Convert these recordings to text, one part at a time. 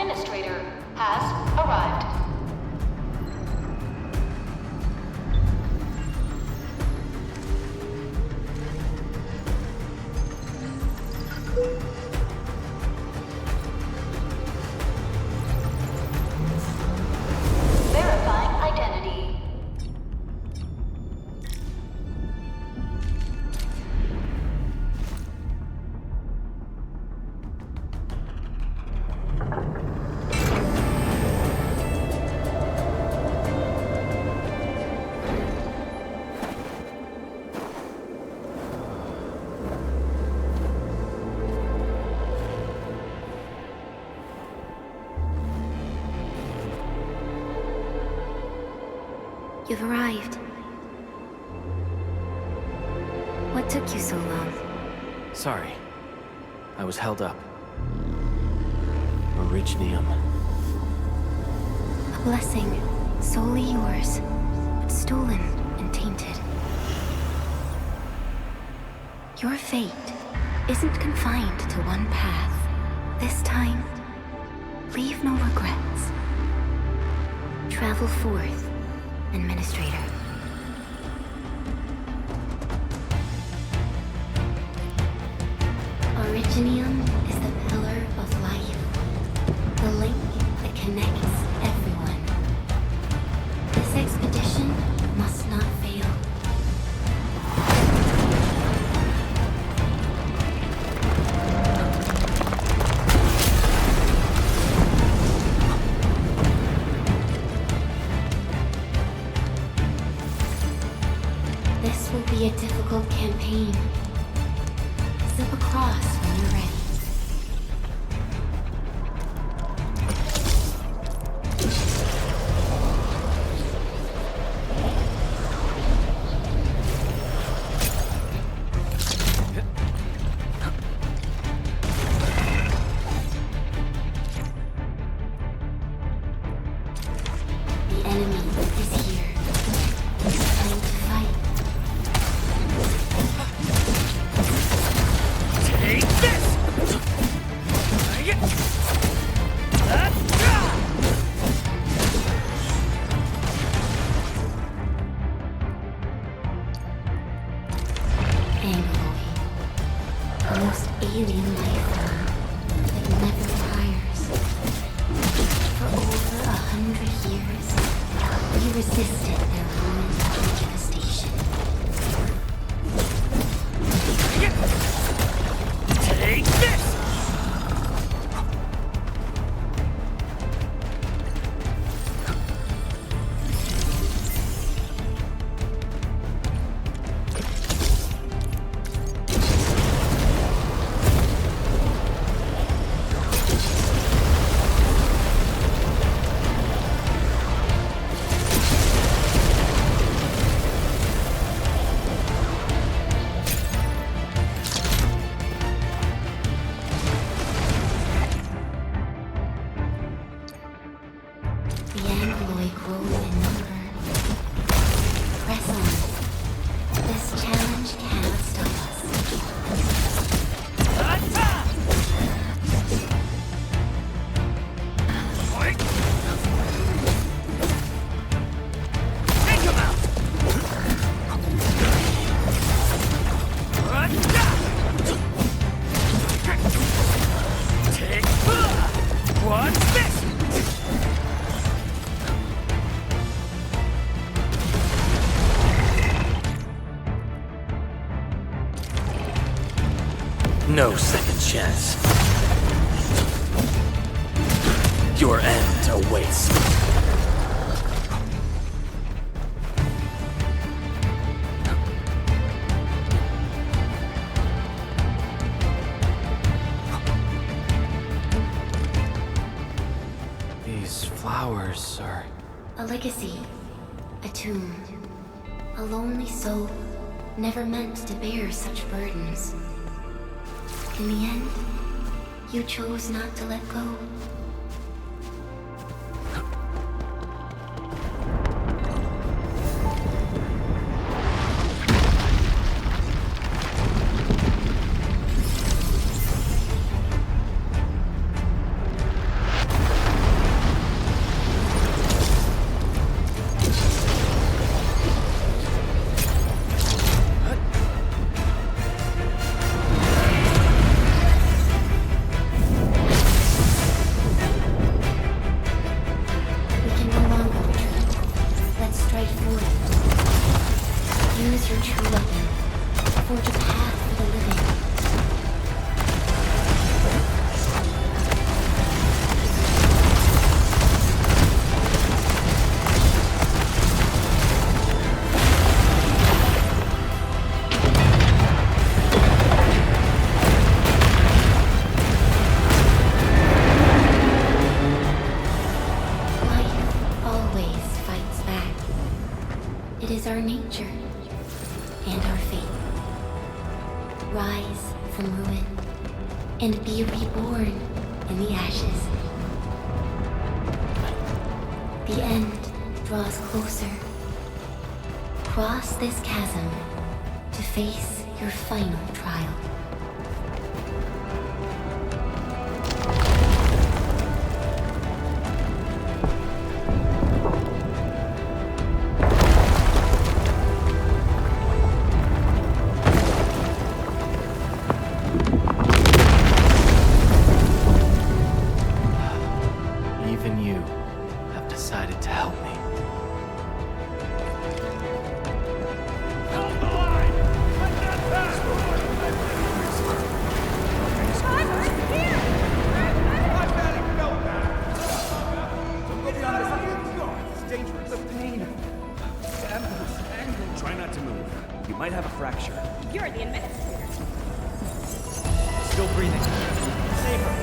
Endministrator has arrived. Verifying identity. You've arrived. What took you so long? Sorry. I was held up. Originium. A blessing, solely yours, but stolen and tainted. Your fate isn't confined to one path. This time, leave no regrets. Travel forth, Endministrator. Originium is the pillar of life, the link that connects everyone. This expedition must not fail. This will be a difficult campaign. Slip across when you're ready. The enemy is here. It's time to fight. Take this! Angloid, the most alien life form that never tires. For over 100 years, we resisted their ruin and devastation. Take this! The Angloid grow in number. Press on. This challenge cannot stop us. Take him out! Take what's this? No second chance. Your end awaits. These flowers are... A legacy. A tomb. A lonely soul, never meant to bear such burdens. In the end, you chose not to let go. our nature and our fate. Rise from ruin and be reborn in the ashes. The end draws closer. Cross this chasm to face your final trial. Even you have decided to help me. Try not to move. You might have a fracture. You're the Endministrator. Still breathing. Save her.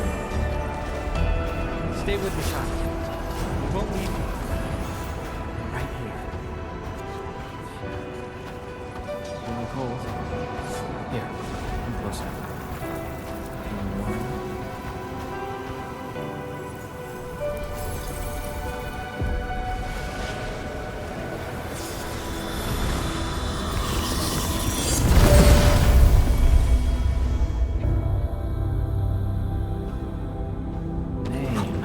Stay with me, child. We won't leave you. Right here. Feeling cold? Here, come closer. Feeling warm? Name.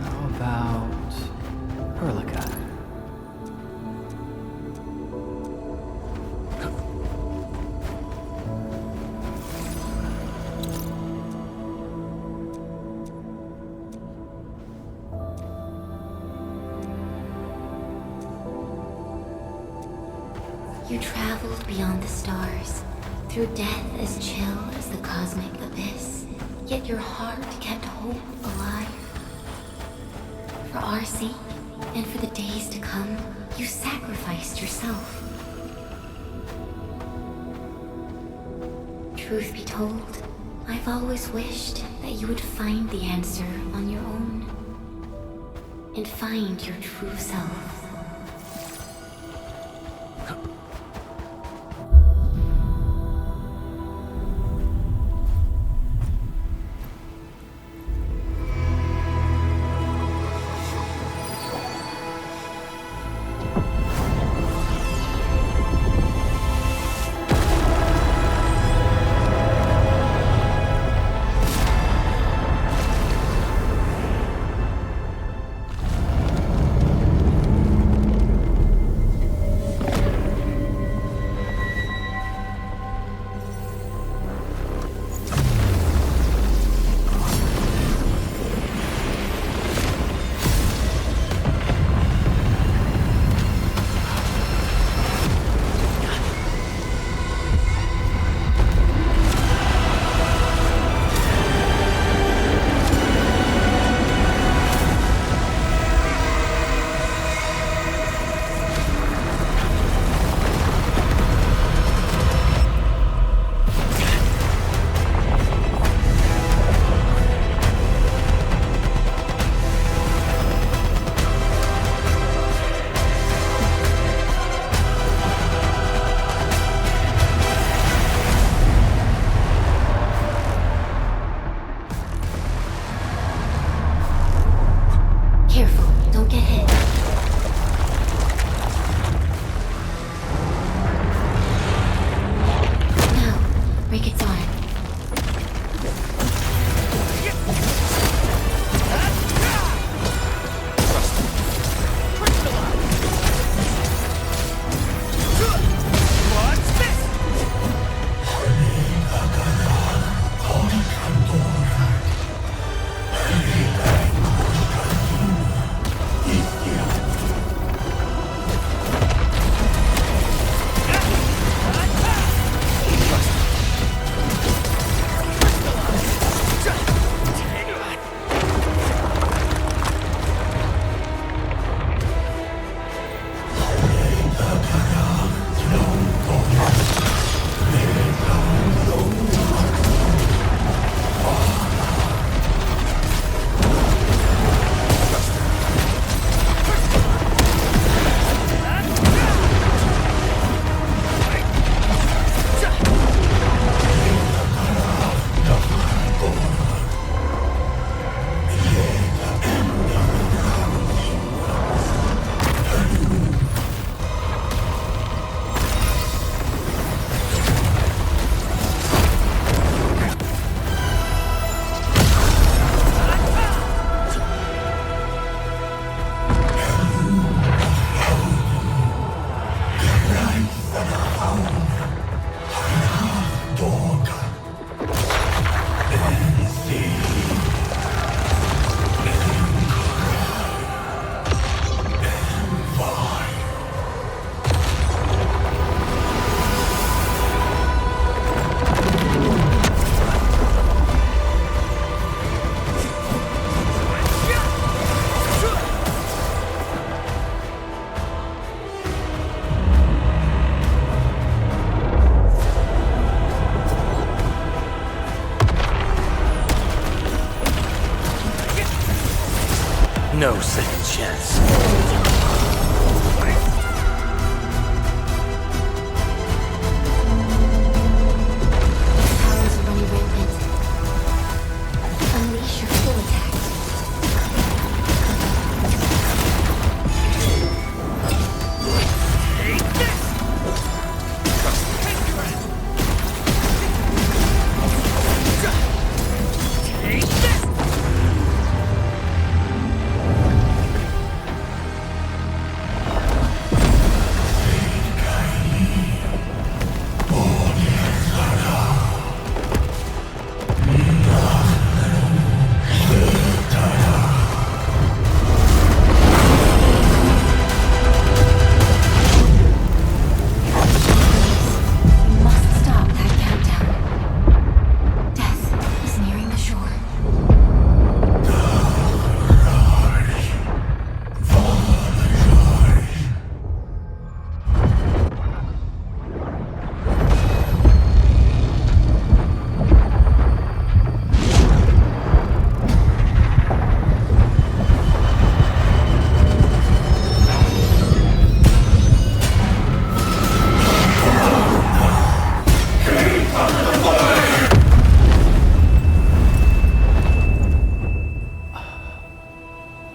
How about Perlica? You traveled beyond the stars, through death as chill as the cosmic abyss, yet your heart kept hope alive. For our sake, and for the days to come, you sacrificed yourself. Truth be told, I've always wished that you would find the answer on your own, and find your true self. No second chance. Powers are running rampant. Unleash your full attack. You must stop that countdown. Death is nearing the shore.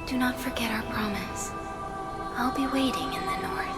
Do not forget our promise. I'll be waiting in the north.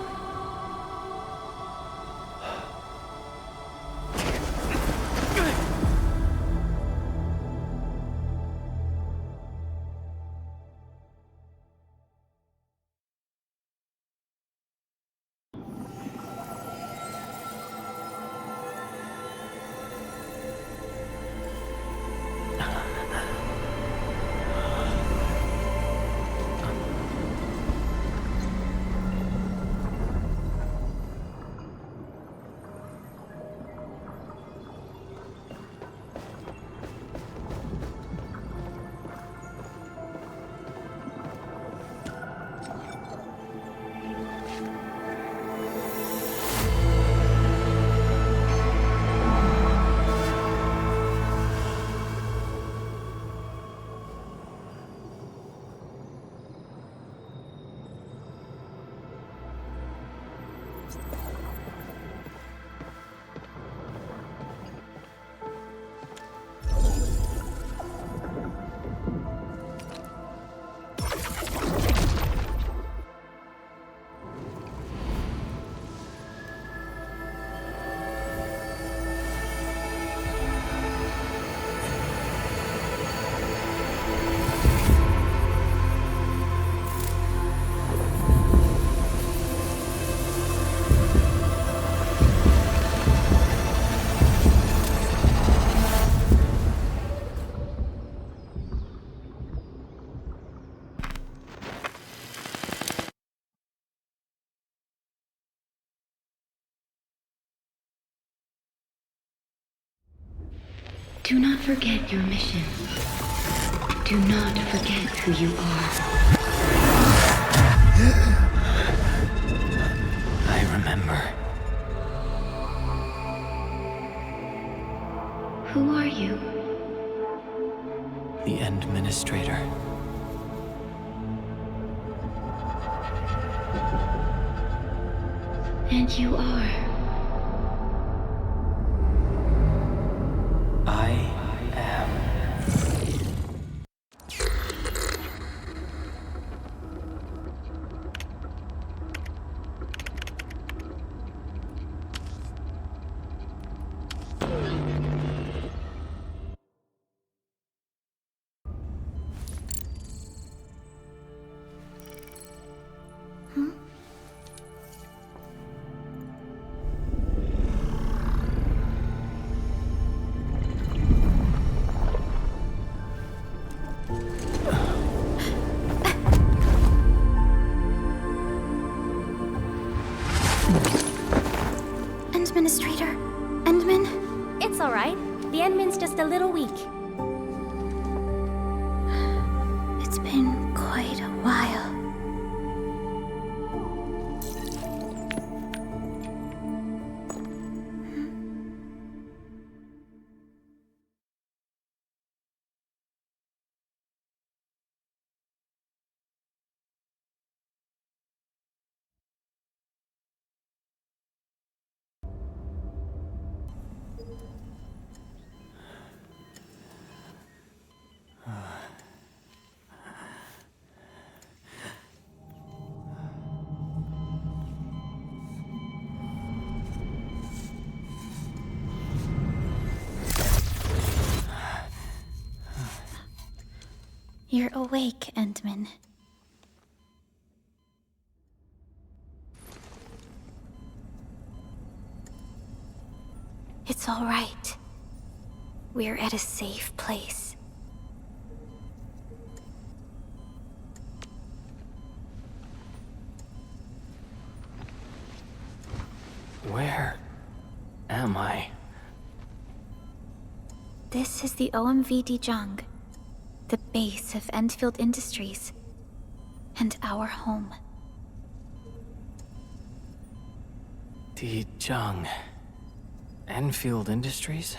Do not forget your mission. Do not forget who you are. I remember. Who are you? The Endministrator. And you are. I am. Endministrator? Endmin? It's alright. The Endmin's just a little weak. It's been quite a while. You're awake, Endman. It's all right. We're at a safe place. Where am I? This is the OMV Dijong, the base of Endfield Industries, and our home. Dijong. Endfield Industries?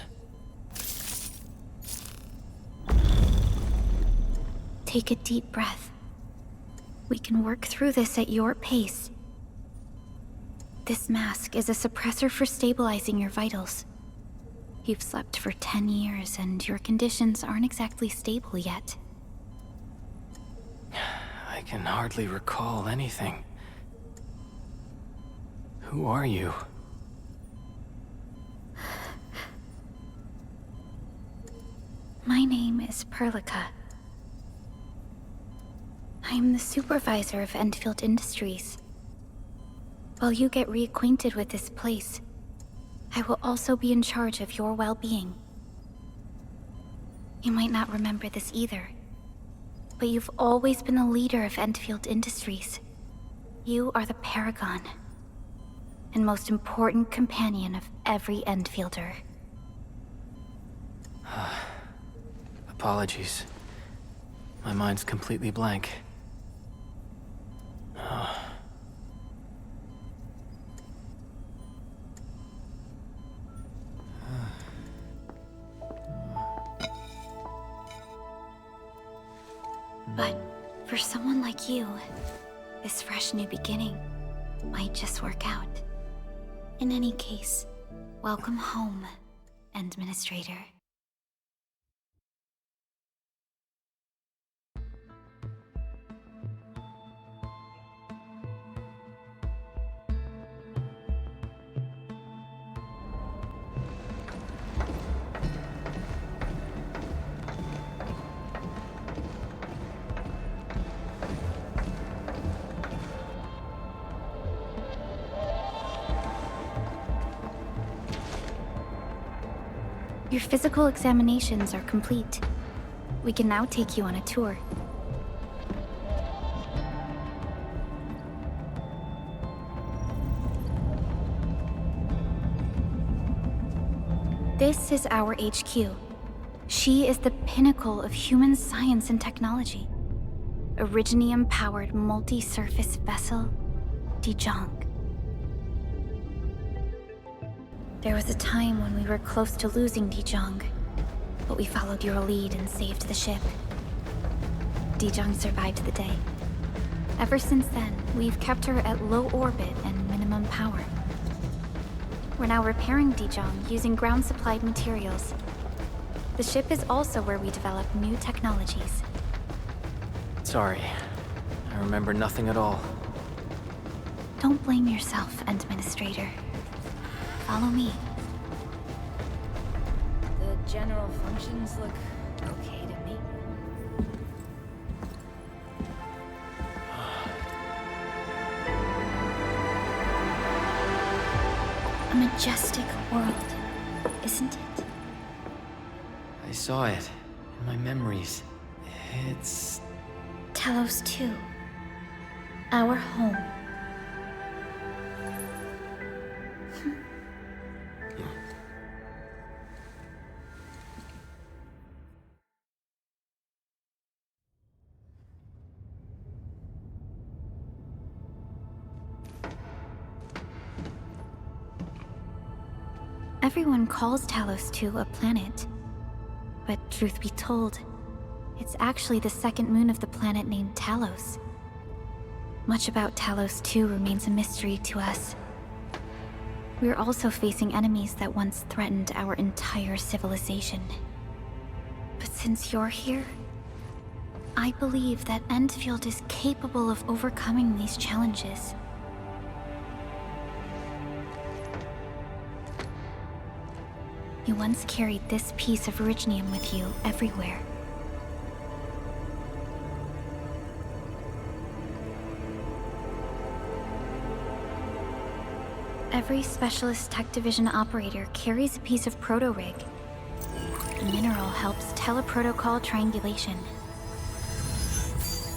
Take a deep breath. We can work through this at your pace. This mask is a suppressor for stabilizing your vitals. You've slept for 10 years, and your conditions aren't exactly stable yet. I can hardly recall anything. Who are you? My name is Perlica. I am the supervisor of Endfield Industries. While you get reacquainted with this place, I will also be in charge of your well-being. You might not remember this either, but you've always been the leader of Endfield Industries. You are the paragon, and most important companion of every Endfielder. Apologies. My mind's completely blank. But for someone like you, this fresh new beginning might just work out. In any case, welcome home, Endministrator. Your physical examinations are complete. We can now take you on a tour. This is our HQ. She is the pinnacle of human science and technology. Originium-powered multi-surface vessel, Dijong. There was a time when we were close to losing Dijong, but we followed your lead and saved the ship. Dijong survived the day. Ever since then, we've kept her at low orbit and minimum power. We're now repairing Dijong using ground-supplied materials. The ship is also where we develop new technologies. Sorry. I remember nothing at all. Don't blame yourself, Endministrator. Follow me. The general functions look okay to me. A majestic world, isn't it? I saw it in my memories. It's... Talos-II. Our home. Everyone calls Talos-II a planet. But truth be told, it's actually the second moon of the planet named Talos. Much about Talos-II remains a mystery to us. We're also facing enemies that once threatened our entire civilization. But since you're here, I believe that Endfield is capable of overcoming these challenges. You once carried this piece of Originium with you everywhere. Every Specialist Tech Division operator carries a piece of proto-rig. The mineral helps teleprotocol triangulation.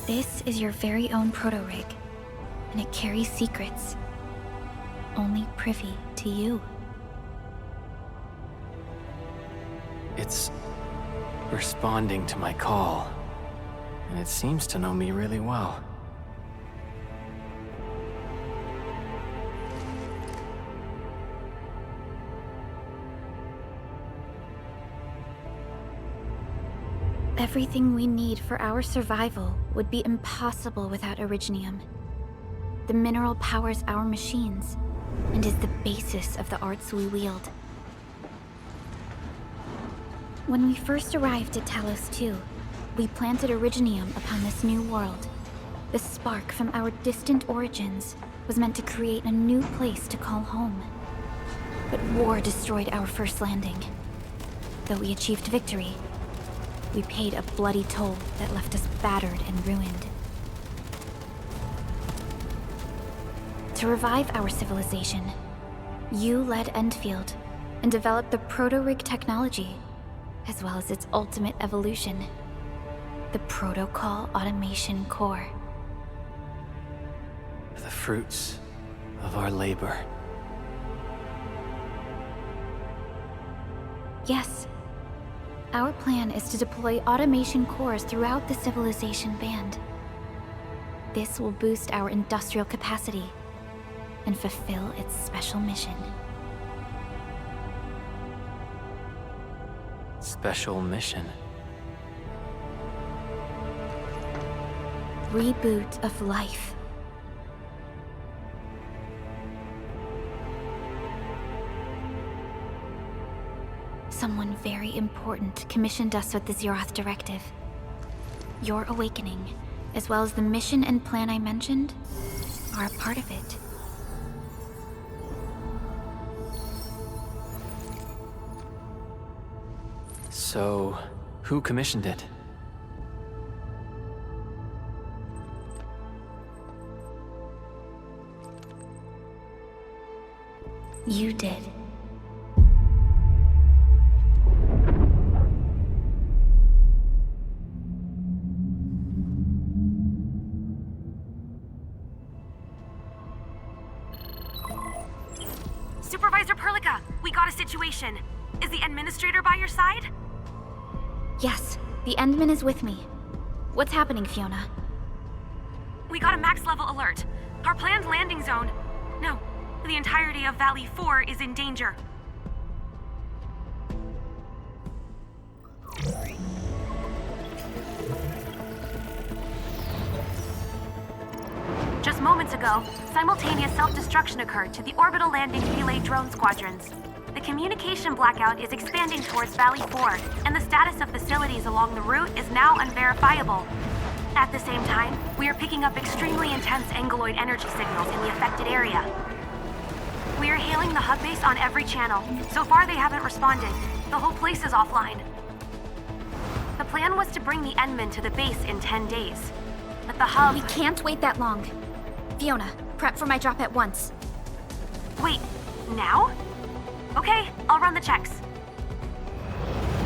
This is your very own proto-rig, and it carries secrets only privy to you. It's responding to my call, and it seems to know me really well. Everything we need for our survival would be impossible without Originium. The mineral powers our machines, and is the basis of the arts we wield. When we first arrived at Talos-II, we planted Originium upon this new world. The spark from our distant origins was meant to create a new place to call home. But war destroyed our first landing. Though we achieved victory, we paid a bloody toll that left us battered and ruined. To revive our civilization, you led Endfield and developed the proto-rig technology, as well as its ultimate evolution, the Protocol Automation Core. The fruits of our labor. Yes. Our plan is to deploy automation cores throughout the civilization band. This will boost our industrial capacity and fulfill its special mission. Special mission. Reboot of life. Someone very important commissioned us with the Zeroth Directive. Your awakening, as well as the mission and plan I mentioned, are a part of it. So, who commissioned it? You did. Supervisor Perlica, we got a situation. Is the Endministrator by your side? Yes, the Endman is with me. What's happening, Fiona? We got a max-level alert. Our planned landing zone... No, the entirety of Valley 4 is in danger. Just moments ago, simultaneous self-destruction occurred to the orbital landing relay drone squadrons. The communication blackout is expanding towards Valley 4, and the status of facilities along the route is now unverifiable. At the same time, we are picking up extremely intense angeloid energy signals in the affected area. We are hailing the hub base on every channel. So far, they haven't responded. The whole place is offline. The plan was to bring the Endman to the base in 10 days. But the hub... We can't wait that long. Fiona, prep for my drop at once. Wait, now? Okay, I'll run the checks.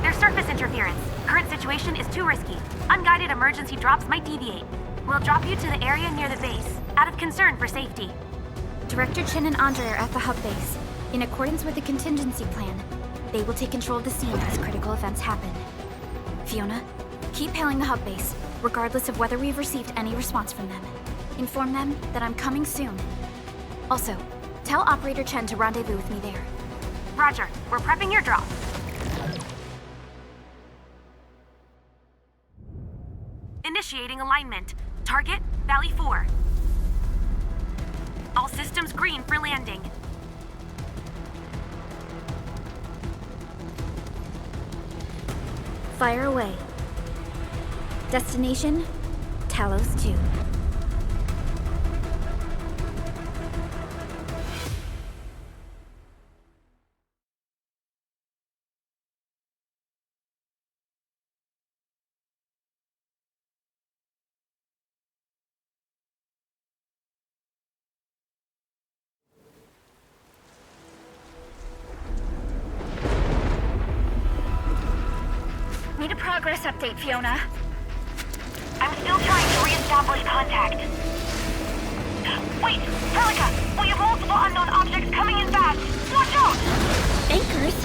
There's surface interference. Current situation is too risky. Unguided emergency drops might deviate. We'll drop you to the area near the base, out of concern for safety. Director Chen and Andre are at the hub base. In accordance with the contingency plan, they will take control of the scene as critical events happen. Fiona, keep hailing the hub base, regardless of whether we've received any response from them. Inform them that I'm coming soon. Also, tell Operator Chen to rendezvous with me there. Roger, we're prepping your drop. Initiating alignment. Target, Valley 4. All systems green for landing. Fire away. Destination, Talos-II. Progress update, Fiona. I'm still trying to re-establish contact. Wait, Helica! We have multiple unknown objects coming in fast! Watch out! Anchors?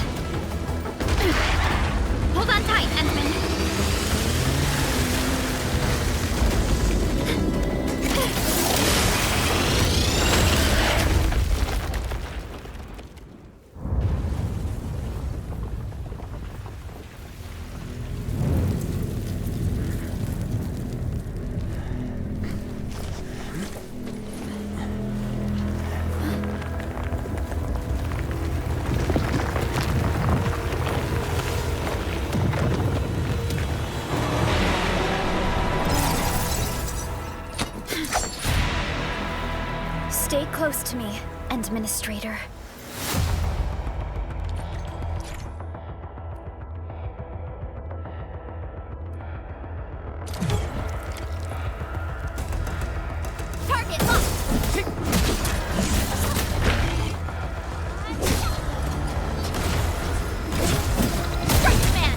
Hold on tight, Endman. Stay close to me, Endministrator. Target locked! Strike man!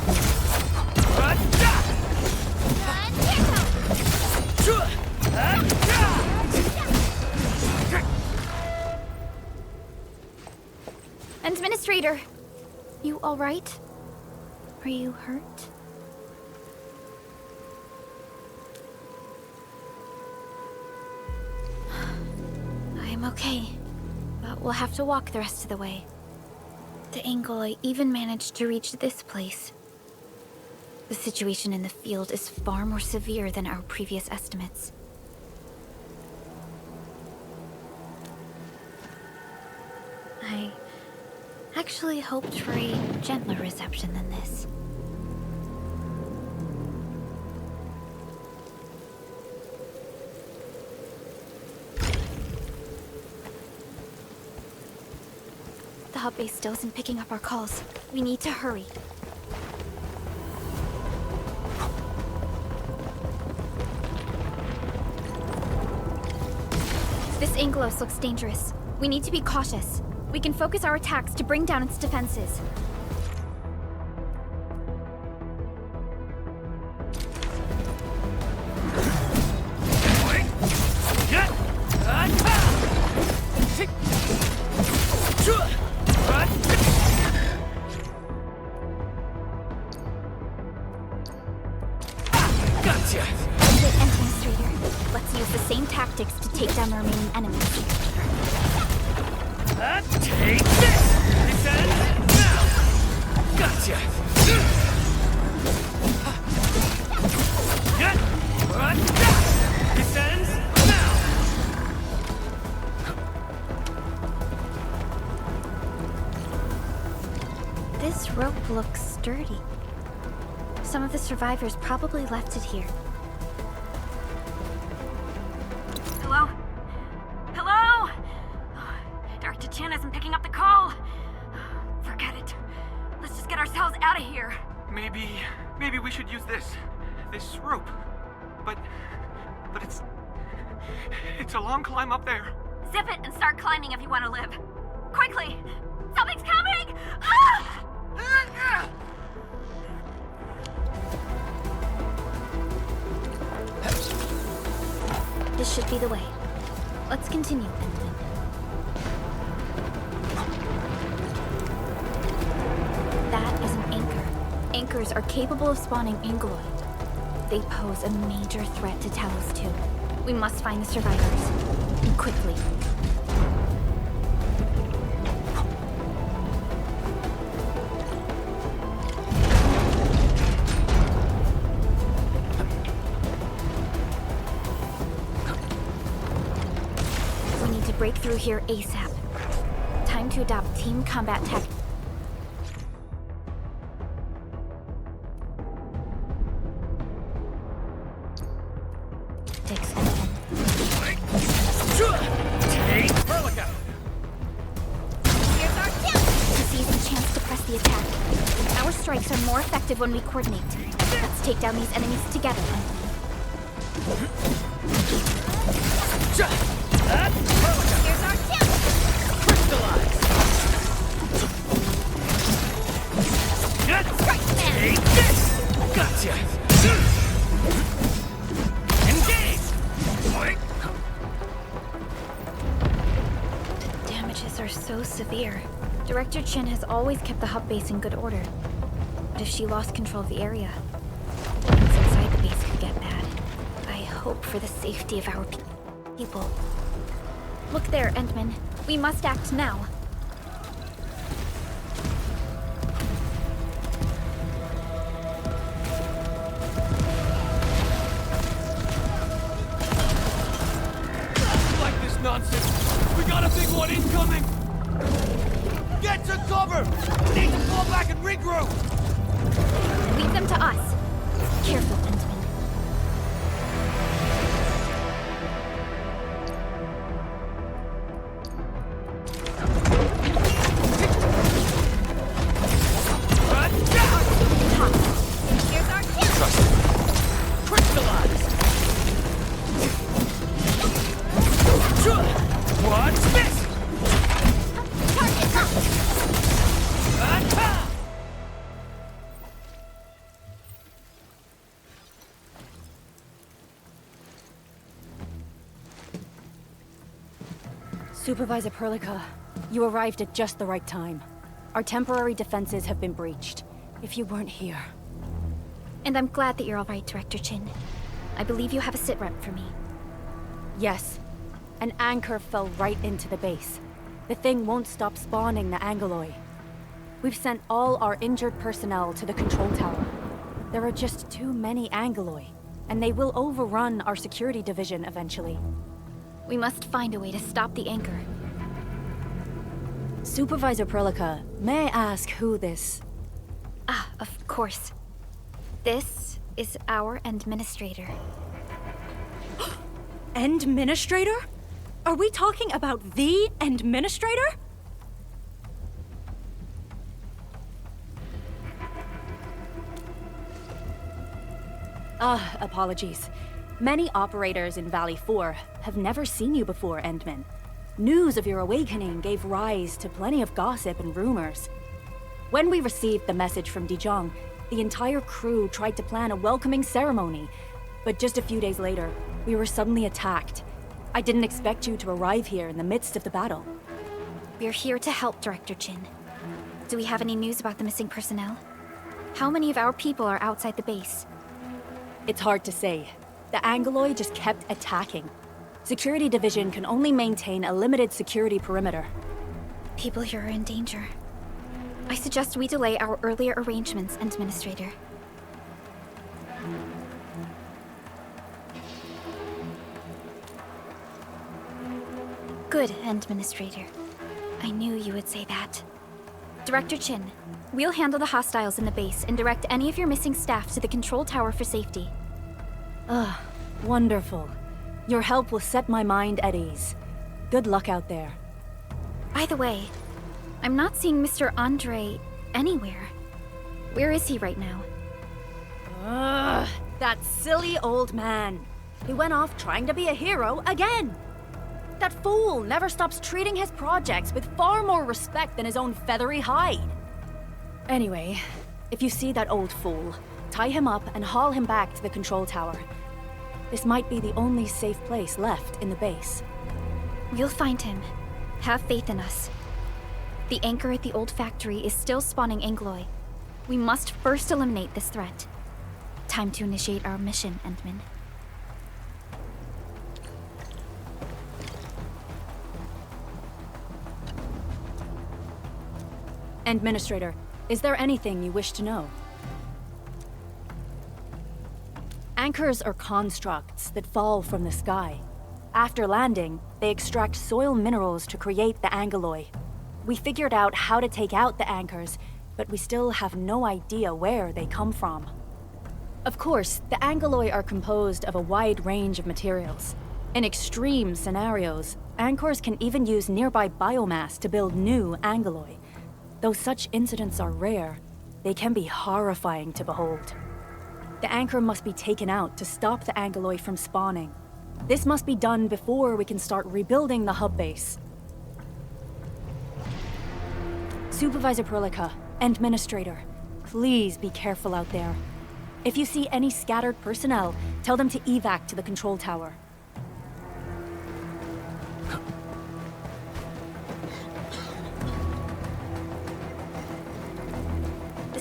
Endministrator, you all right? Are you hurt? I'm okay, but we'll have to walk the rest of the way. The angle I even managed to reach this place. The situation in the field is far more severe than our previous estimates. I actually hoped for a gentler reception than this. The hub base still isn't picking up our calls. We need to hurry. This Angelos looks dangerous. We need to be cautious. We can focus our attacks to bring down its defenses. Gotcha! Good Endministrator. Let's use the same tactics to take down the remaining enemies. Take this! This ends now! Gotcha! This ends now! This rope looks sturdy. Some of the survivors probably left it here. Hello? Hello? Dr. Chin isn't picking up the call. Forget it. Let's just get ourselves out of here. Maybe we should use this rope. But it's a long climb up there. Zip it and start climbing if you want to live. Quickly! Something's coming! Ah! This should be the way. Let's continue, Endman. That is an anchor. Anchors are capable of spawning Angeloid. They pose a major threat to Talos-II. We must find the survivors. And quickly. We need to break through here ASAP. Time to adopt team combat tactics. Strikes are more effective when we coordinate. Let's take down these enemies together. Here's our chance! Crystallize! Strike man! Take this! Gotcha! so severe. Director Chin has always kept the hub base in good order. But if she lost control of the area, things inside the base could get bad. I hope for the safety of our people. Look there, Endman. We must act now. Like this nonsense! We got a big one incoming! Get to cover! Need to fall back and regroup! Leave them to us. Careful, Endman. Here's our chance! Crystallize! What's this? Target locked! Attack! Supervisor Perlica, you arrived at just the right time. Our temporary defenses have been breached. If you weren't here... And I'm glad that you're all right, Director Chin. I believe you have a sit rep for me. Yes. An anchor fell right into the base. The thing won't stop spawning the Angeloi. We've sent all our injured personnel to the control tower. There are just too many Angeloi, and they will overrun our security division eventually. We must find a way to stop the anchor. Supervisor Perlica, may I ask who this... Ah, of course. This is our Endministrator. Endministrator? Are we talking about the Endministrator? Apologies. Many operators in Valley 4 have never seen you before, Endman. News of your awakening gave rise to plenty of gossip and rumors. When we received the message from Dijon, the entire crew tried to plan a welcoming ceremony, but just a few days later, we were suddenly attacked. I didn't expect you to arrive here in the midst of the battle. We're here to help, Director Chin. Do we have any news about the missing personnel? How many of our people are outside the base? It's hard to say. The Angeloi just kept attacking. Security Division can only maintain a limited security perimeter. People here are in danger. I suggest we delay our earlier arrangements, Endministrator. Good, Endministrator. I knew you would say that. Director Chin, we'll handle the hostiles in the base and direct any of your missing staff to the control tower for safety. Wonderful. Your help will set my mind at ease. Good luck out there. By the way, I'm not seeing Mr. Andre anywhere. Where is he right now? That silly old man. He went off trying to be a hero again. That fool never stops treating his projects with far more respect than his own feathery hide. Anyway, if you see that old fool, tie him up and haul him back to the control tower. This might be the only safe place left in the base. We'll find him. Have faith in us. The anchor at the old factory is still spawning Angeloi. We must first eliminate this threat. Time to initiate our mission, Endman. Endministrator, is there anything you wish to know? Anchors are constructs that fall from the sky. After landing, they extract soil minerals to create the Angeloi. We figured out how to take out the anchors, but we still have no idea where they come from. Of course, the Angeloi are composed of a wide range of materials. In extreme scenarios, anchors can even use nearby biomass to build new Angeloi. Though such incidents are rare, they can be horrifying to behold. The anchor must be taken out to stop the Angeloi from spawning. This must be done before we can start rebuilding the hub base. Supervisor Perlica, Endministrator, please be careful out there. If you see any scattered personnel, tell them to evac to the control tower.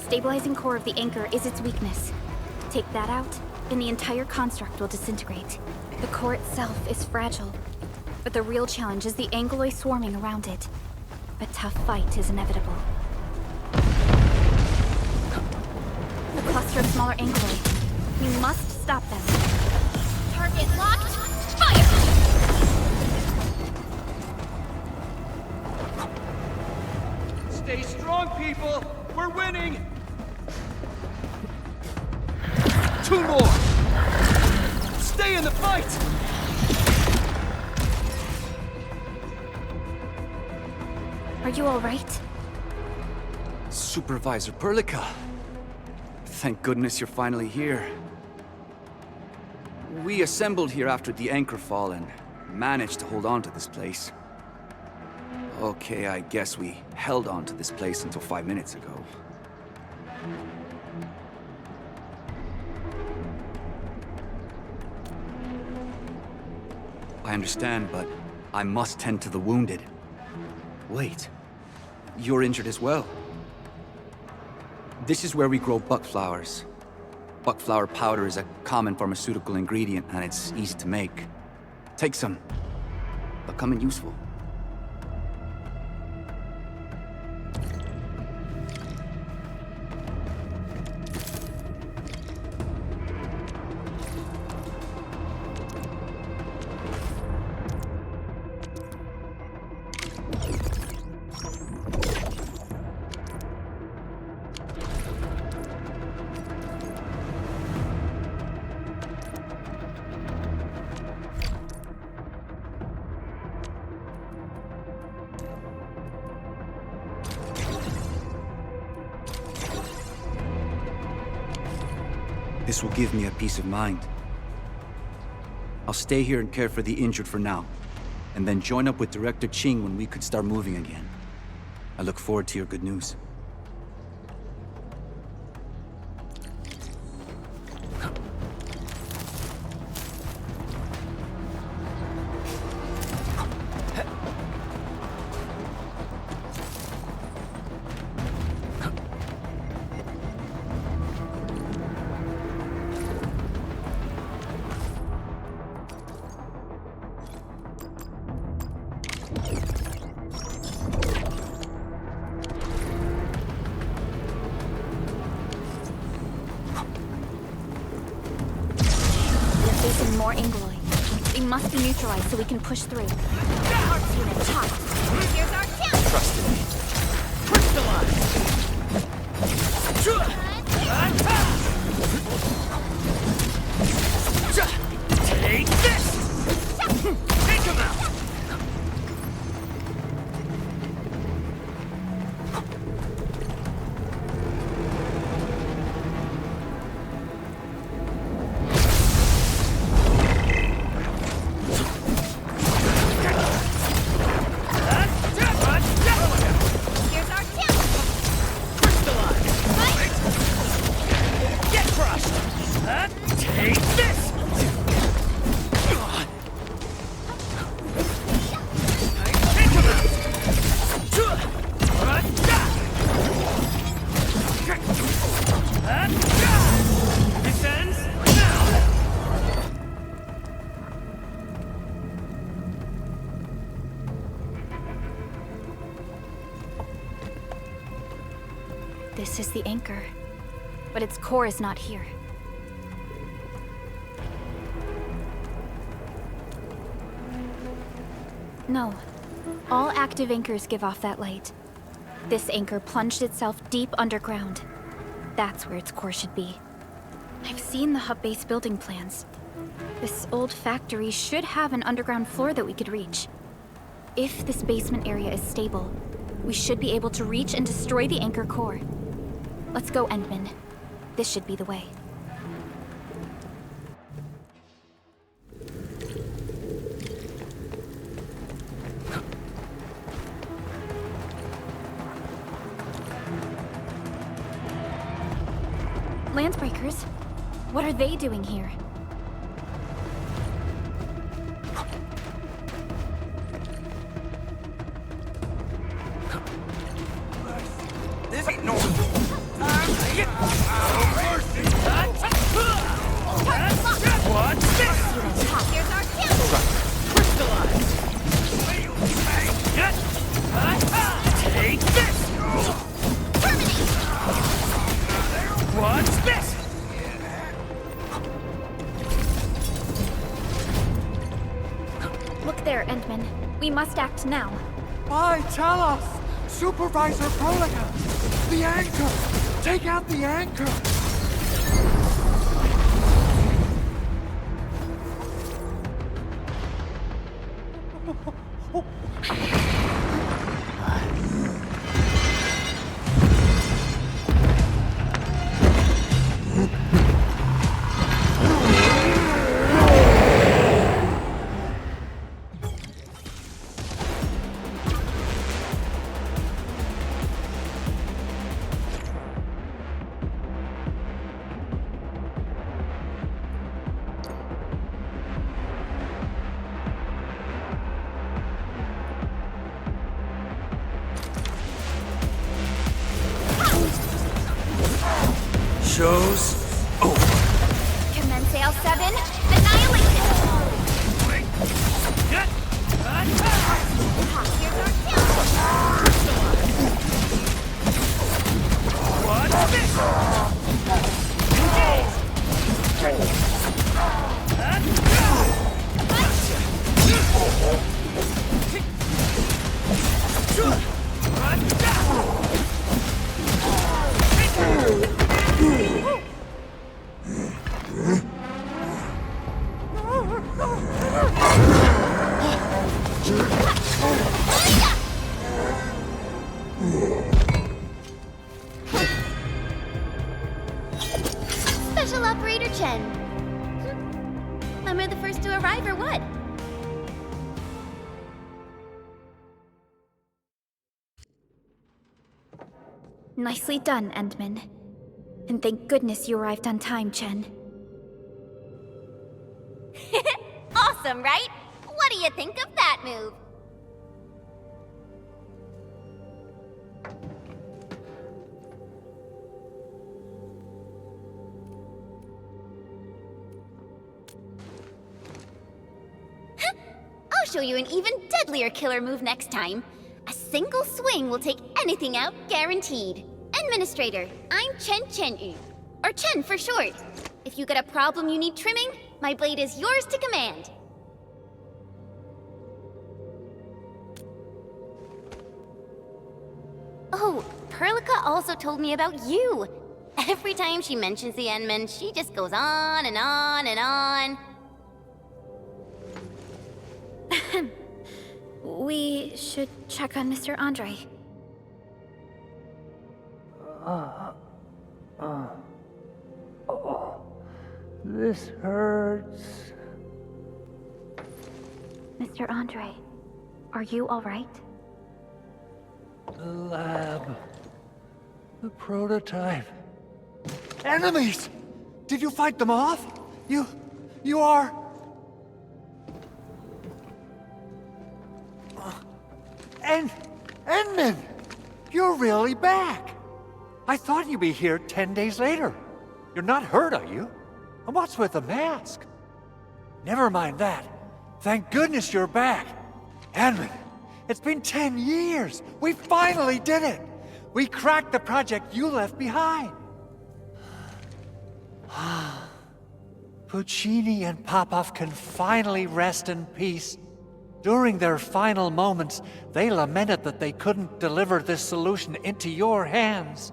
stabilizing core of the anchor is its weakness. Take that out, and the entire construct will disintegrate. The core itself is fragile, but the real challenge is the Angoloi swarming around it. A tough fight is inevitable. A cluster of smaller Angoloi. We must stop them. Target locked. Fire! Stay strong, people! We're winning! 2 more! Stay in the fight! Are you all right? Supervisor Perlica. Thank goodness you're finally here. We assembled here after the anchor fall and managed to hold on to this place. Okay, I guess we held on to this place until 5 minutes ago. I understand, but I must tend to the wounded. Wait, you're injured as well. This is where we grow buckflowers. Buckflower powder is a common pharmaceutical ingredient, and it's easy to make. Take some. They'll come in useful. This will give me a peace of mind. I'll stay here and care for the injured for now, and then join up with Director Ching when we could start moving again. I look forward to your good news. More Angoloi. They must be neutralized so we can push through. Arts unit chopped. Here's our chance. Trust in me. Crystallize! Take this! Take him out! This is the anchor, but its core is not here. No. All active anchors give off that light. This anchor plunged itself deep underground. That's where its core should be. I've seen the hub base building plans. This old factory should have an underground floor that we could reach. If this basement area is stable, we should be able to reach and destroy the anchor core. Let's go, Endman. This should be the way. Landbreakers? What are they doing here? This ain't normal. Time Look there, Endman. We must act now. By Talos! Supervisor Prolica! The anchor! Take out the anchor! Show's over. Commence L7. Annihilation. Here's our What's Special Operator Chen. Am I the first to arrive or what? Nicely done, Endman. And thank goodness you arrived on time, Chen. Awesome, right? What do you think of that move? I'll show you an even deadlier killer move next time. A single swing will take anything out, guaranteed. Endministrator, I'm Chen, or Chen for short. If you got a problem you need trimming, my blade is yours to command. Oh, Perlica also told me about you. Every time she mentions the Endman, she just goes on and on and on. We should check on Mr. Andre. This hurts. Mr. Andre, are you all right? The lab. The prototype. Enemies! Did you fight them off? You are... Endman! You're really back! I thought you'd be here 10 days later. You're not hurt, are you? And what's with the mask? Never mind that. Thank goodness you're back. Endman, it's been 10 years. We finally did it. We cracked the project you left behind. Puccini and Popov can finally rest in peace. During their final moments, they lamented that they couldn't deliver this solution into your hands.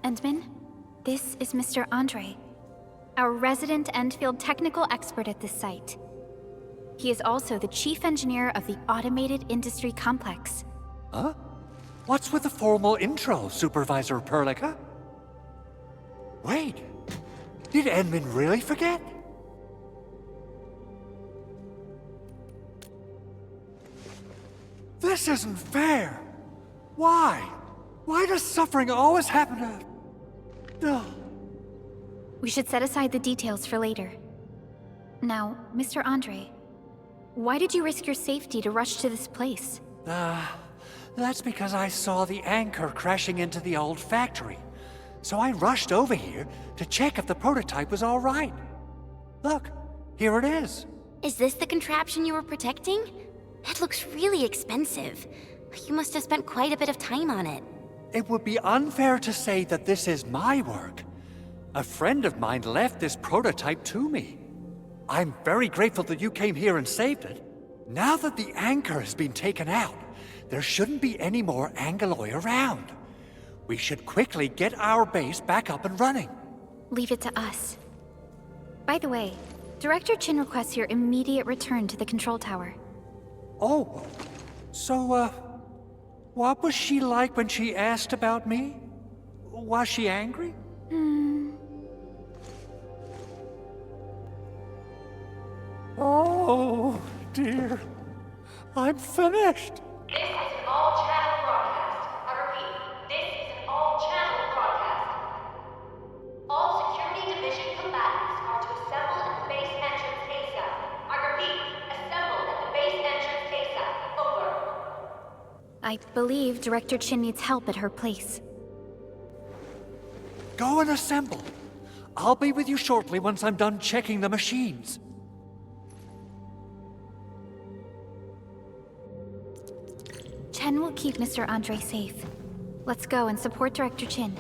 Endman, this is Mr. Andre, our resident Endfield technical expert at this site. He is also the chief engineer of the Automated Industry Complex. Huh? What's with the formal intro, Supervisor Perlica? Wait, did Endman really forget? This isn't fair! Why? Why does suffering always happen to... No. We should set aside the details for later. Now, Mr. Andre, why did you risk your safety to rush to this place? That's because I saw the anchor crashing into the old factory. So I rushed over here to check if the prototype was all right. Look, here it is. Is this the contraption you were protecting? It looks really expensive. You must have spent quite a bit of time on it. It would be unfair to say that this is my work. A friend of mine left this prototype to me. I'm very grateful that you came here and saved it. Now that the anchor has been taken out, there shouldn't be any more Angaloi around. We should quickly get our base back up and running. Leave it to us. By the way, Director Chin requests your immediate return to the control tower. Oh, so, what was she like when she asked about me? Was she angry? Oh, dear. I'm finished. This is an all-channel broadcast. I repeat, this is an all-channel broadcast. All security division combatants are to assemble at the base entrance ASAP. I repeat, assemble at the base entrance ASAP. Over. I believe Director Chin needs help at her place. Go and assemble. I'll be with you shortly once I'm done checking the machines. Chen will keep Mr. Andre safe. Let's go and support Director Chin.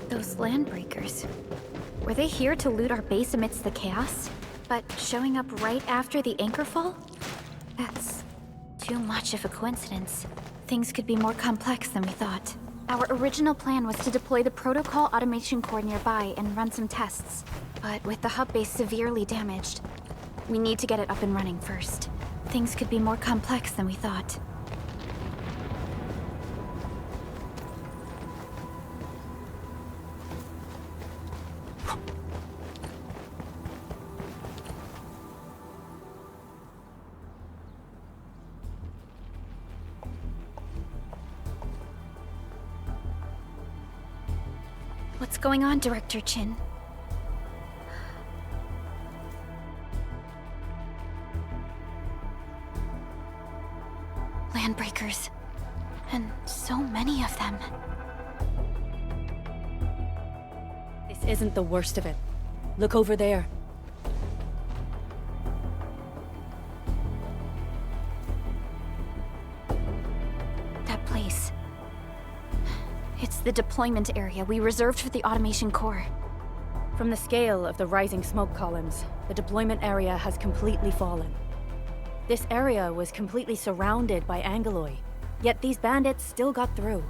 Those landbreakers. Were they here to loot our base amidst the chaos? But showing up right after the anchor fall? That's too much of a coincidence. Things could be more complex than we thought. Our original plan was to deploy the protocol automation core nearby and run some tests. But with the hub base severely damaged, we need to get it up and running first. Things could be more complex than we thought. What's going on, Director Chin? Landbreakers. And so many of them. This isn't the worst of it. Look over there. That place. It's the deployment area we reserved for the automation core. From the scale of the rising smoke columns, the deployment area has completely fallen. This area was completely surrounded by Angaloi, yet these bandits still got through.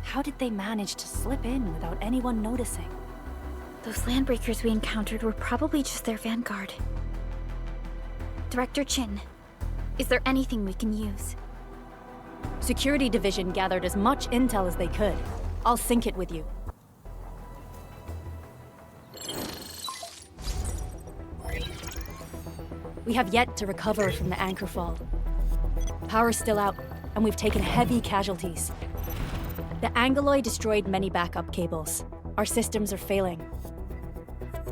How did they manage to slip in without anyone noticing? Those landbreakers we encountered were probably just their vanguard. Director Chin, is there anything we can use? Security Division gathered as much intel as they could. I'll sync it with you. We have yet to recover from the anchor fall. Power's still out, and we've taken heavy casualties. The Angaloi destroyed many backup cables. Our systems are failing.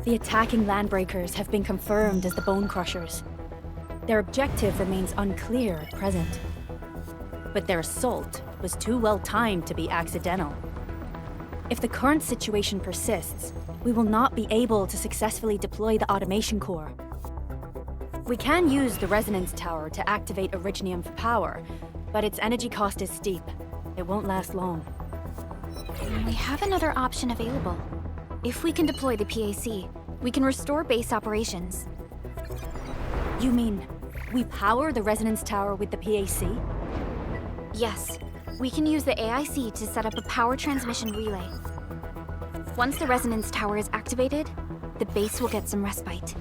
The attacking landbreakers have been confirmed as the Bone Crushers. Their objective remains unclear at present. But their assault was too well timed to be accidental. If the current situation persists, we will not be able to successfully deploy the automation core. We can use the resonance tower to activate Originium for power, but its energy cost is steep. It won't last long. We have another option available. If we can deploy the PAC, we can restore base operations. You mean, we power the resonance tower with the PAC? Yes. We can use the AIC to set up a power transmission relay. Once the resonance tower is activated, the base will get some respite.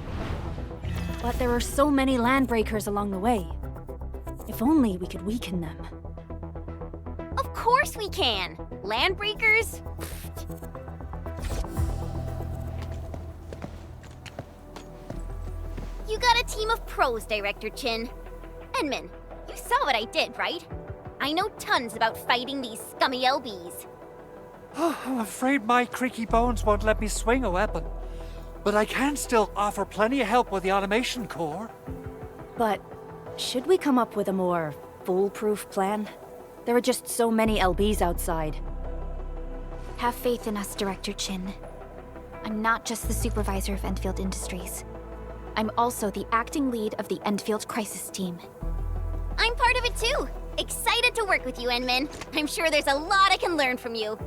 But there are so many landbreakers along the way. If only we could weaken them. Of course we can! Landbreakers? You got a team of pros, Director Chin. Edmund, you saw what I did, right? I know tons about fighting these scummy LBs. I'm afraid my creaky bones won't let me swing a weapon. But I can still offer plenty of help with the automation core. But should we come up with a more foolproof plan? There are just so many LBs outside. Have faith in us, Director Chin. I'm not just the supervisor of Endfield Industries. I'm also the acting lead of the Endfield Crisis Team. I'm part of it too. Excited to work with you, Enmin. I'm sure there's a lot I can learn from you.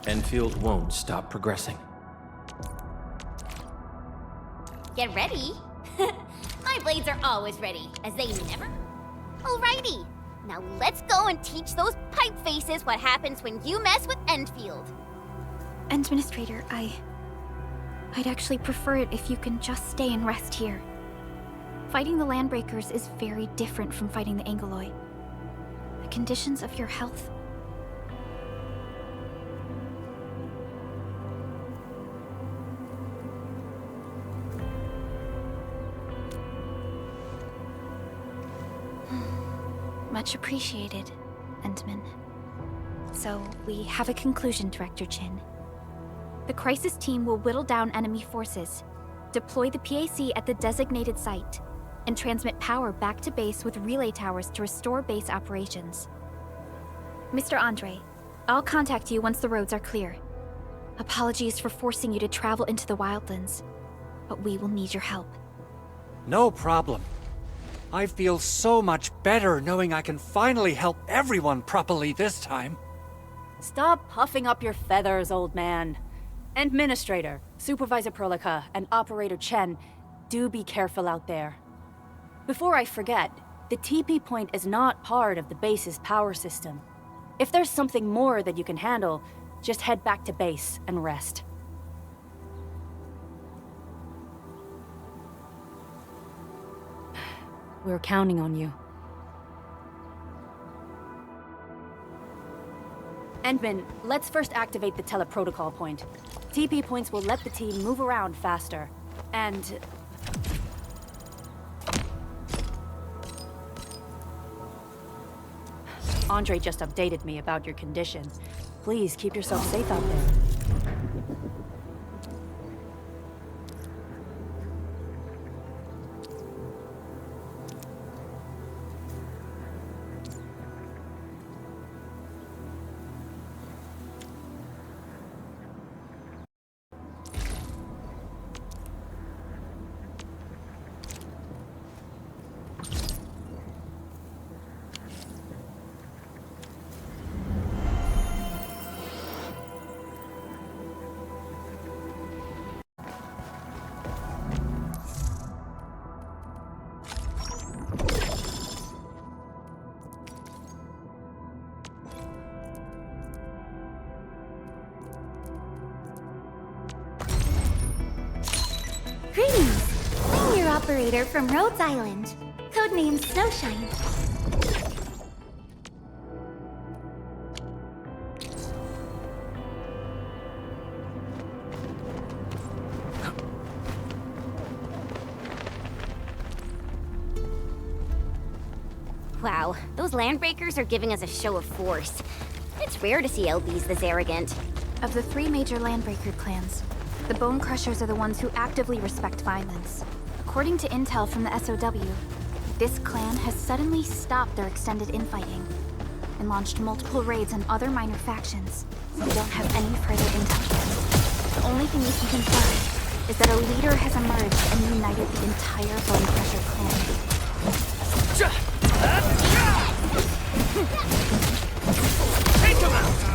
Endfield won't stop progressing. Get ready. My blades are always ready, as they never... Alrighty. Now let's go and teach those pipe faces what happens when you mess with Endfield. Endministrator, I'd actually prefer it if you can just stay and rest here. Fighting the Landbreakers is very different from fighting the Angoloi. The conditions of your health... Much appreciated, Endman. So, we have a conclusion, Director Chin. The Crisis Team will whittle down enemy forces, deploy the PAC at the designated site, and transmit power back to base with relay towers to restore base operations. Mr. Andre, I'll contact you once the roads are clear. Apologies for forcing you to travel into the wildlands, but we will need your help. No problem. I feel so much better knowing I can finally help everyone properly this time. Stop puffing up your feathers, old man. Endministrator, Supervisor Perlica, and Operator Chen, do be careful out there. Before I forget, the TP point is not part of the base's power system. If there's something more that you can handle, just head back to base and rest. We're counting on you. Endman, let's first activate the teleprotocol point. TP points will let the team move around faster. And... Andre just updated me about your condition. Please keep yourself safe out there. Greetings! I'm your operator from Rhodes Island. Codename Snowshine. Wow, those Landbreakers are giving us a show of force. It's rare to see LBs this arrogant. Of the three major Landbreaker clans, the Bone Crushers are the ones who actively respect violence. According to intel from the SOW, this clan has suddenly stopped their extended infighting and launched multiple raids on other minor factions. We don't have any further intel. The only thing we can confirm is that a leader has emerged and united the entire Bone Crusher clan. Take him out!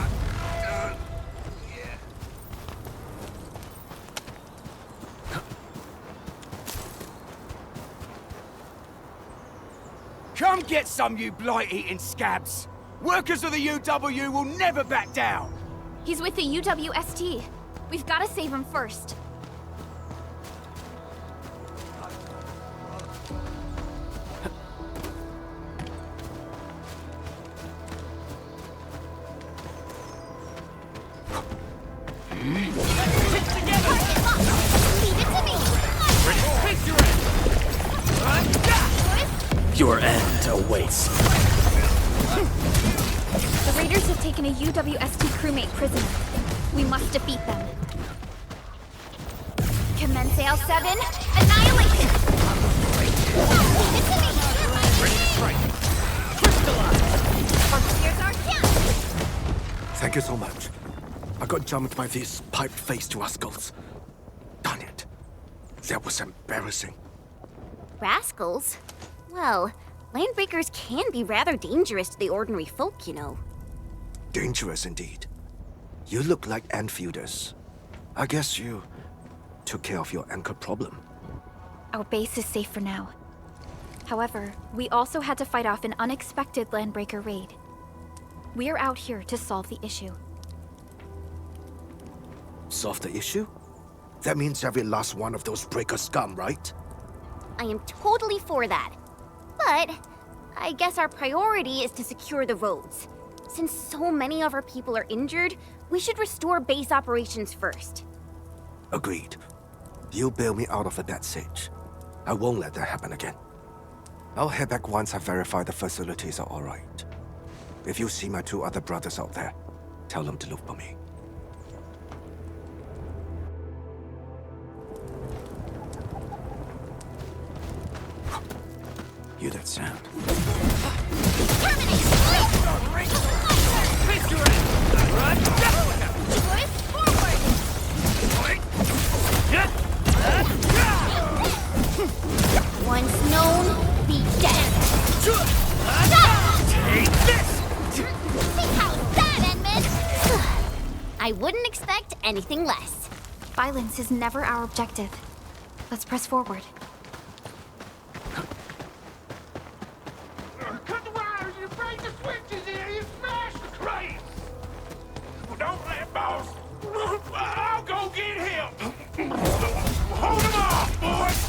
Come get some, you blight-eating scabs! Workers of the UW will never back down! He's with the UWST. We've got to save him first. Your end awaits. The raiders have taken a UWST crewmate prisoner. We must defeat them. Commence AL7, annihilation! Leave it to me! Thank you so much. I got jumped by these pipe-faced rascals. Darn it. That was embarrassing. Rascals? Well, landbreakers can be rather dangerous to the ordinary folk, you know. Dangerous indeed. You look like Enfielders. I guess you took care of your anchor problem. Our base is safe for now. However, we also had to fight off an unexpected landbreaker raid. We are out here to solve the issue. Solve the issue? That means every last one of those breaker scum, right? I am totally for that. But I guess our priority is to secure the roads. Since so many of our people are injured, we should restore base operations first. Agreed. You bail me out of a bad sitch. I won't let that happen again. I'll head back once I verify the facilities are alright. If you see my 2 other brothers out there, tell them to look for me. Hear that sound? Once known, be dead. Take this! See how's that, Edmund? I wouldn't expect anything less. Violence is never our objective. Let's press forward. Cut the wires, you break the switches here, you smash the crates! Don't let boss! I'll go get him! Hold him off, boys!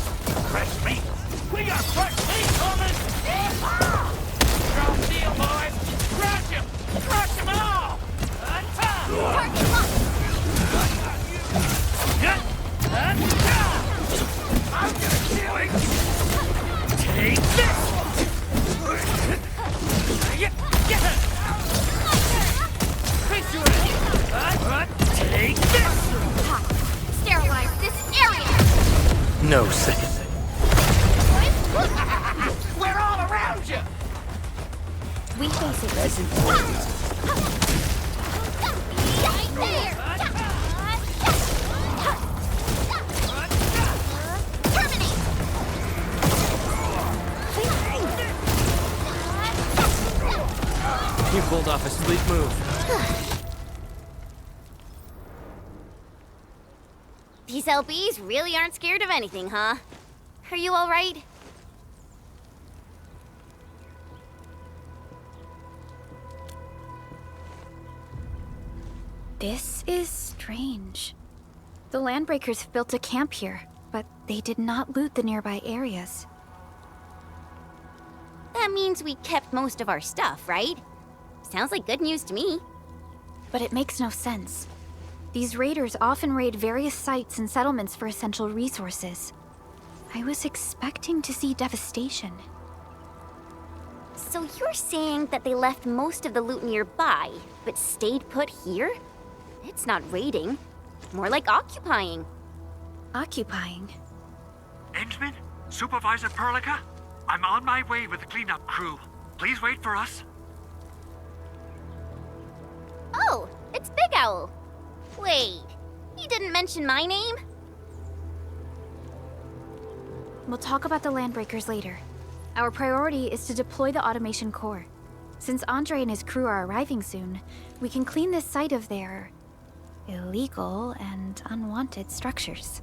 Fresh meat! We got fresh meat coming! Drop deal, boys! Crush him! Crush him all! Target locked! I'm gonna kill him! Take this! Take this! Sterilize this area! No second. We're all around you! We face it. That's important. Right there! Terminate! You pulled off a sweet move. These LBs really aren't scared of anything, huh? Are you all right? This is strange. The Landbreakers built a camp here, but they did not loot the nearby areas. That means we kept most of our stuff, right? Sounds like good news to me. But it makes no sense. These raiders often raid various sites and settlements for essential resources. I was expecting to see devastation. So you're saying that they left most of the loot nearby, but stayed put here? It's not raiding. More like occupying. Occupying? Endman? Supervisor Perlica? I'm on my way with the cleanup crew. Please wait for us. Oh, it's Big Owl. Wait, you didn't mention my name? We'll talk about the Landbreakers later. Our priority is to deploy the automation core. Since Andre and his crew are arriving soon, we can clean this site of their illegal and unwanted structures.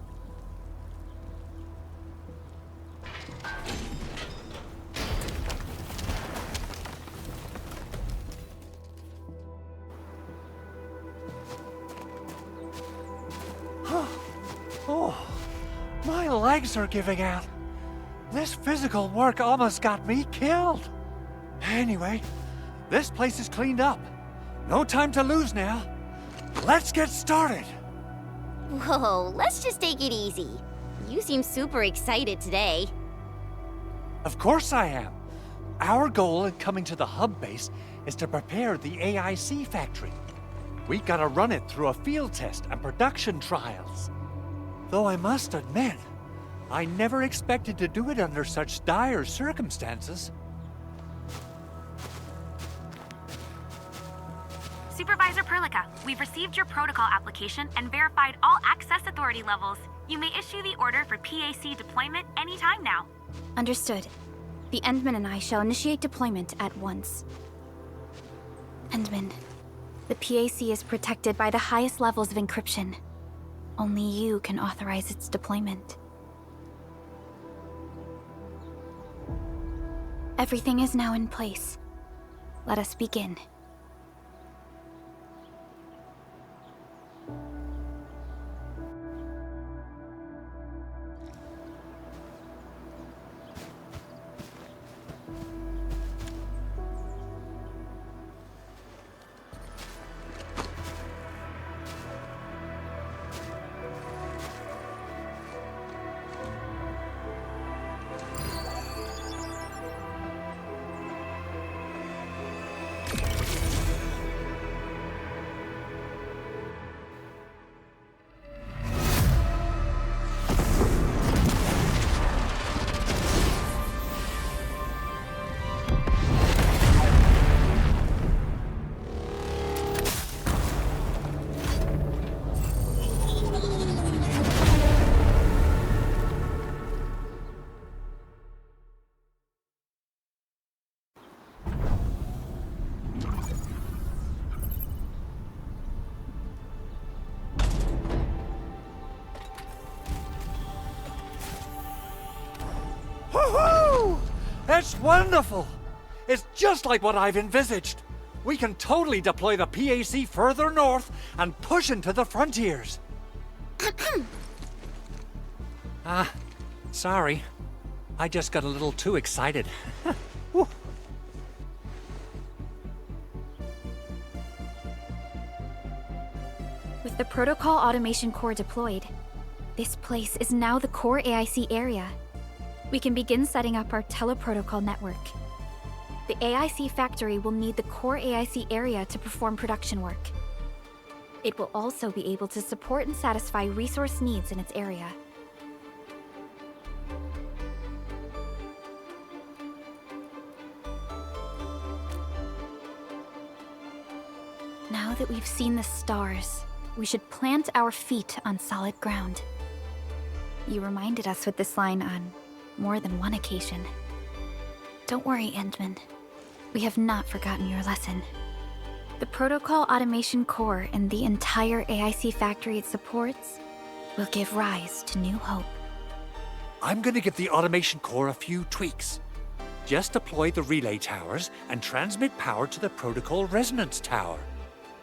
Oh, my legs are giving out. This physical work almost got me killed. Anyway, this place is cleaned up. No time to lose now. Let's get started. Whoa, let's just take it easy. You seem super excited today. Of course I am. Our goal in coming to the hub base is to prepare the AIC factory. We gotta run it through a field test and production trials. Though I must admit, I never expected to do it under such dire circumstances. Supervisor Perlica, we've received your protocol application and verified all access authority levels. You may issue the order for PAC deployment anytime now. Understood. The Endman and I shall initiate deployment at once. Endman, the PAC is protected by the highest levels of encryption. Only you can authorize its deployment. Everything is now in place. Let us begin. Woohoo! That's wonderful! It's just like what I've envisaged. We can totally deploy the PAC further north and push into the frontiers. Sorry. I just got a little too excited. Whew. With the Protocol Automation Core deployed, this place is now the core AIC area. We can begin setting up our teleprotocol network. The AIC factory will need the core AIC area to perform production work. It will also be able to support and satisfy resource needs in its area. Now that we've seen the stars, we should plant our feet on solid ground. You reminded us with this line on more than one occasion. Don't worry, Endman. We have not forgotten your lesson. The Protocol Automation Core and the entire AIC factory it supports will give rise to new hope. I'm gonna give the Automation Core a few tweaks. Just deploy the relay towers and transmit power to the Protocol Resonance Tower.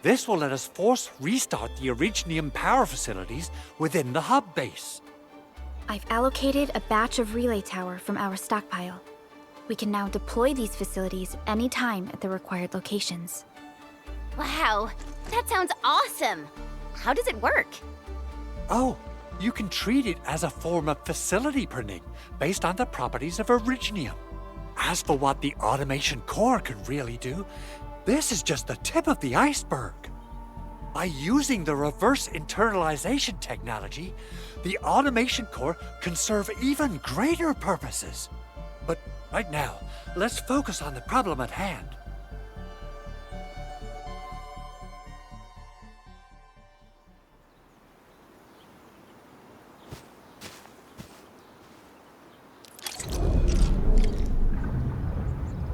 This will let us force restart the Originium power facilities within the hub base. I've allocated a batch of relay tower from our stockpile. We can now deploy these facilities anytime at the required locations. Wow, that sounds awesome! How does it work? Oh, you can treat it as a form of facility printing based on the properties of Originium. As for what the Automation Core can really do, this is just the tip of the iceberg. By using the reverse internalization technology, the Automation Core can serve even greater purposes. But right now, let's focus on the problem at hand.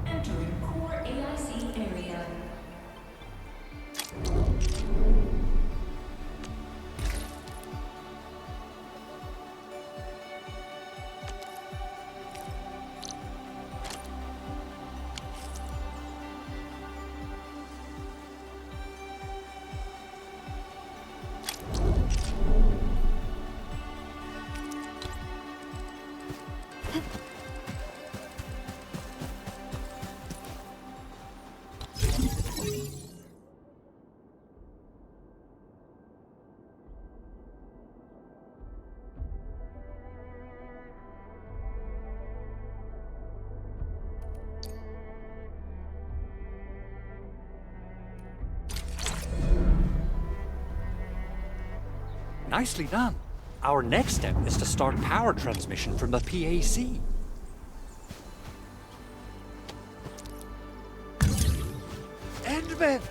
Entering core AIC area. Nicely done. Our next step is to start power transmission from the PAC. Endman!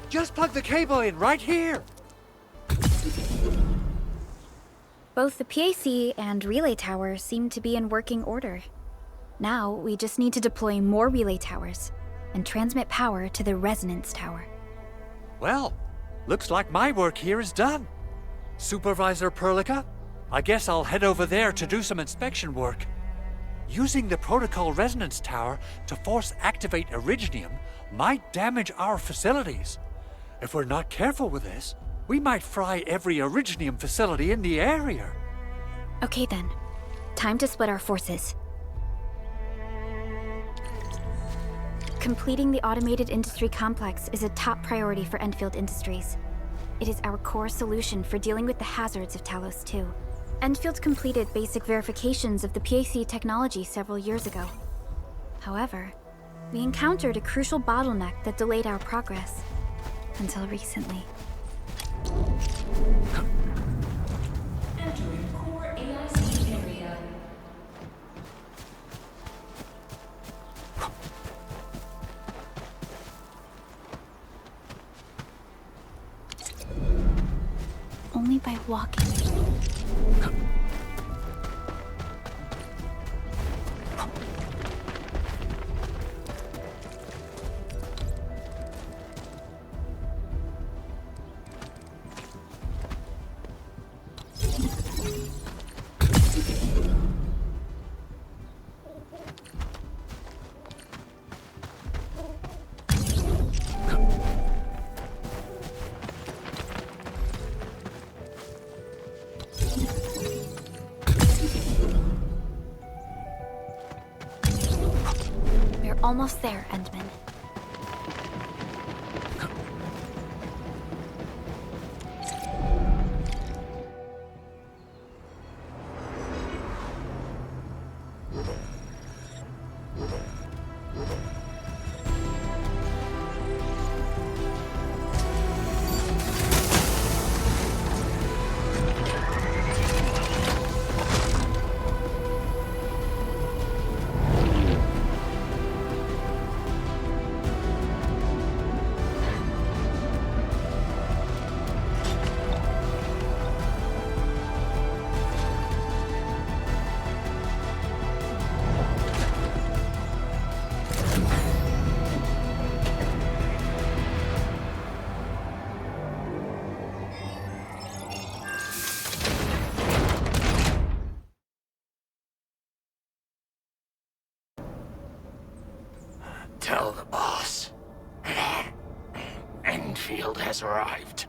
Just plug the cable in right here. Both the PAC and relay tower seem to be in working order. Now, we just need to deploy more relay towers and transmit power to the resonance tower. Well, looks like my work here is done. Supervisor Perlica, I guess I'll head over there to do some inspection work. Using the protocol resonance tower to force activate Originium might damage our facilities. If we're not careful with this, we might fry every Originium facility in the area. Okay then. Time to split our forces. Completing the automated industry complex is a top priority for Endfield Industries. It is our core solution for dealing with the hazards of Talos-II. Endfield completed basic verifications of the PAC technology several years ago. However, we encountered a crucial bottleneck that delayed our progress. Until recently. Entering core AIC area. Only by walking. Almost there, Endman. Tell the boss. Endfield has arrived.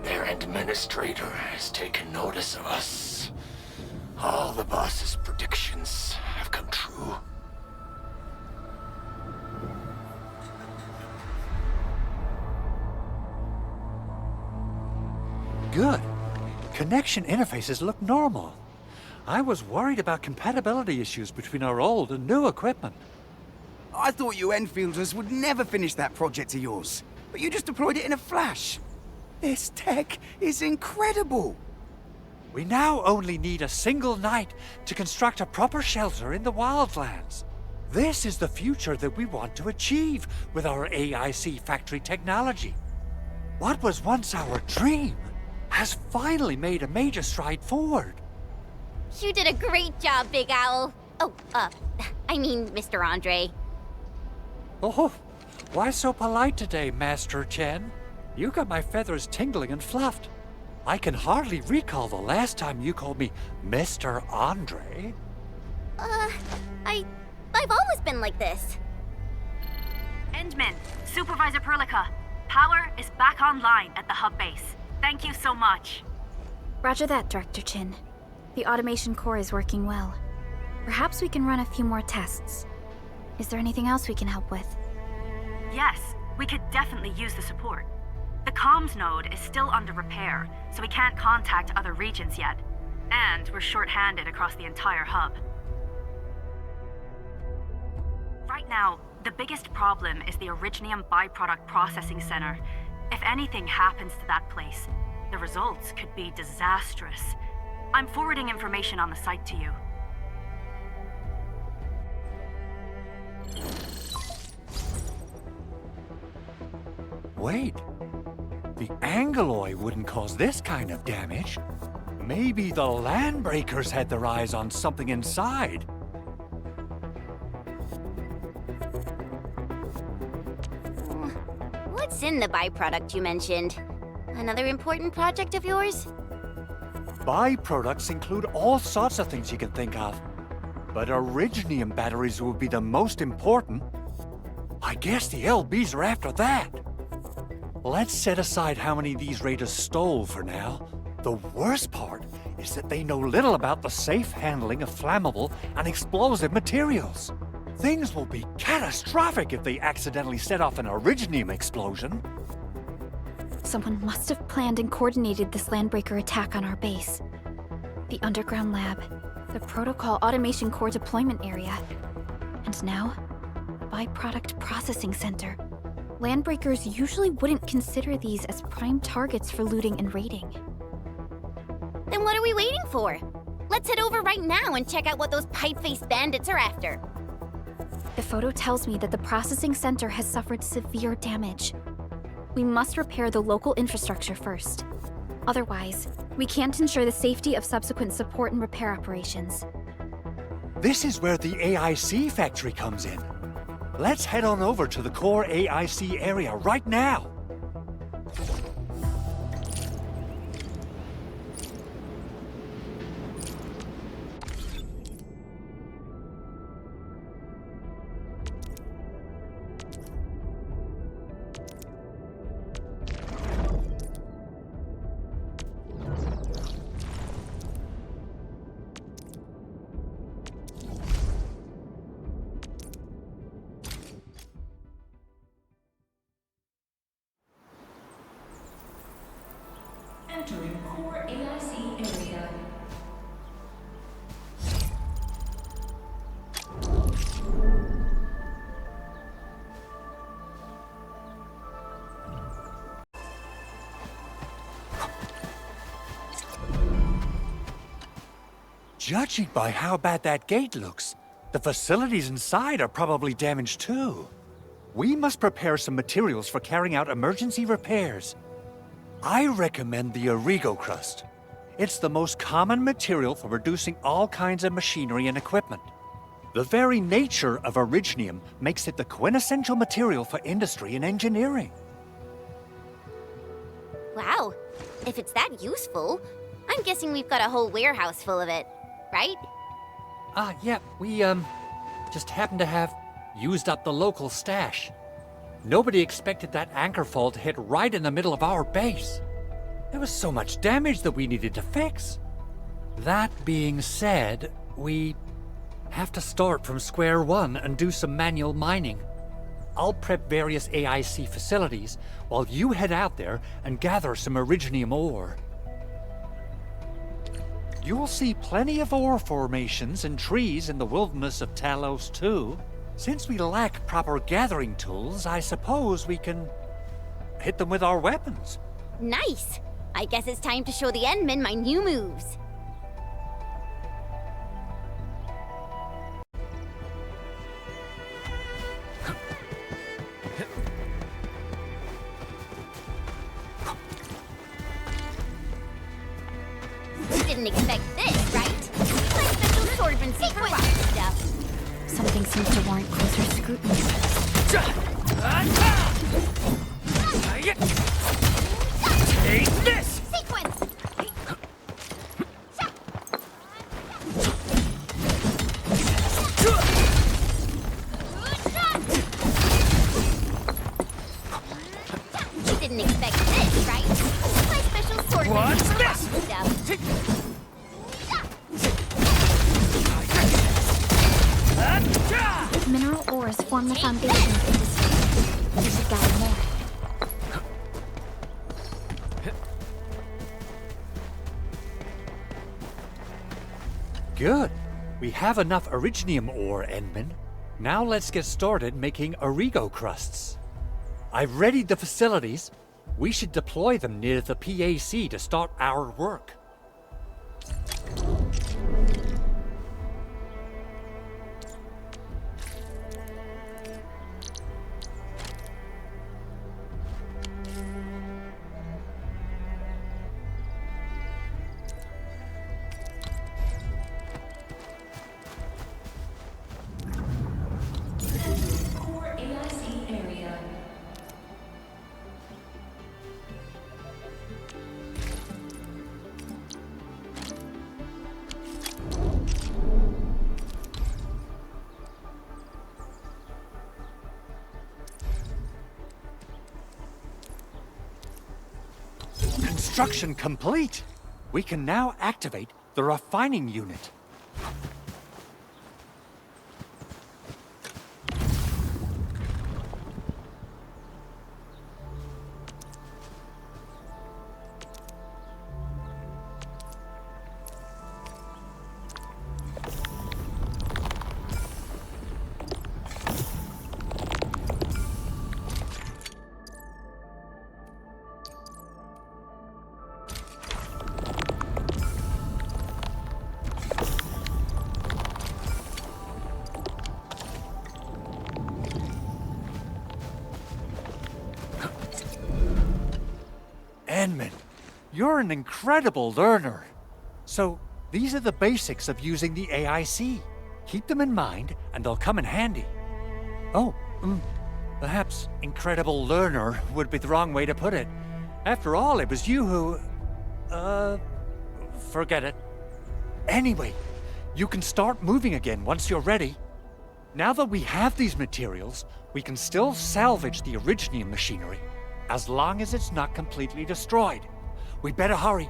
Their Endministrator has taken notice of us. All the boss's predictions have come true. Good. Connection interfaces look normal. I was worried about compatibility issues between our old and new equipment. I thought you Enfielders would never finish that project of yours, but you just deployed it in a flash. This tech is incredible. We now only need a single night to construct a proper shelter in the wildlands. This is the future that we want to achieve with our AIC factory technology. What was once our dream has finally made a major stride forward. You did a great job, Big Owl. Oh, I mean, Mr. Andre. Oh, why so polite today, Master Chen? You got my feathers tingling and fluffed. I can hardly recall the last time you called me Mr. Andre. I've always been like this. Endman, Supervisor Perlica, power is back online at the hub base. Thank you so much. Roger that, Director Chin. The automation core is working well. Perhaps we can run a few more tests. Is there anything else we can help with? Yes, we could definitely use the support. The comms node is still under repair, so we can't contact other regions yet. And we're short-handed across the entire hub. Right now, the biggest problem is the Originium byproduct processing center. If anything happens to that place, the results could be disastrous. I'm forwarding information on the site to you. Wait. The Angalloy wouldn't cause this kind of damage. Maybe the Landbreakers had their eyes on something inside. What's in the byproduct you mentioned? Another important project of yours? Byproducts include all sorts of things you can think of. But Originium batteries would be the most important. I guess the LBs are after that. Let's set aside how many these raiders stole for now. The worst part is that they know little about the safe handling of flammable and explosive materials. Things will be catastrophic if they accidentally set off an Originium explosion. Someone must have planned and coordinated this Landbreaker attack on our base. The underground lab, the Protocol Automation Core deployment area, and now, the Byproduct Processing Center. Landbreakers usually wouldn't consider these as prime targets for looting and raiding. Then what are we waiting for? Let's head over right now and check out what those pipe-faced bandits are after. The photo tells me that the processing center has suffered severe damage. We must repair the local infrastructure first. Otherwise, we can't ensure the safety of subsequent support and repair operations. This is where the AIC factory comes in. Let's head on over to the core AIC area right now. Entering core AIC area. Judging by how bad that gate looks, the facilities inside are probably damaged too. We must prepare some materials for carrying out emergency repairs. I recommend the Origo crust. It's the most common material for producing all kinds of machinery and equipment. The very nature of Originium makes it the quintessential material for industry and engineering. Wow, if it's that useful, I'm guessing we've got a whole warehouse full of it, right? Yeah, we, just happen to have used up the local stash. Nobody expected that anchor fall to hit right in the middle of our base. There was so much damage that we needed to fix. That being said, we have to start from square one and do some manual mining. I'll prep various AIC facilities while you head out there and gather some Originium ore. You'll see plenty of ore formations and trees in the wilderness of Talos-II. Since we lack proper gathering tools, I suppose we can hit them with our weapons. Nice! I guess it's time to show the Endmen my new moves. You didn't expect this, right? My special swordsman sequence stuff. Something seems to warrant closer scrutiny. Take this! Sequence! You didn't expect this, right? My special swordsman What's this? stuff. Mineral ores form the foundation of industry. We should gather more. Good. We have enough Originium ore, Endman. Now let's get started making Origo crusts. I've readied the facilities. We should deploy them near the PAC to start our work. Construction complete. We can now activate the refining unit. Edmund, you're an incredible learner. So, these are the basics of using the AIC. Keep them in mind, and they'll come in handy. Oh, perhaps incredible learner would be the wrong way to put it. After all, it was you who... forget it. Anyway, you can start moving again once you're ready. Now that we have these materials, we can still salvage the Originium machinery, as long as it's not completely destroyed. We better hurry.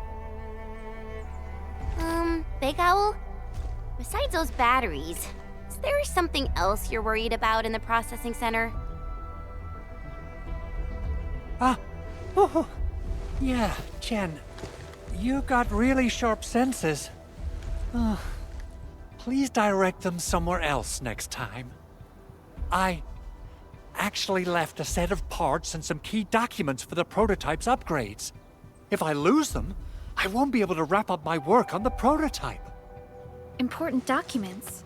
Big Owl? Besides those batteries, is there something else you're worried about in the processing center? Yeah, Chen. You got really sharp senses. Please direct them somewhere else next time. I actually left a set of parts and some key documents for the prototype's upgrades. If I lose them, I won't be able to wrap up my work on the prototype. Important documents?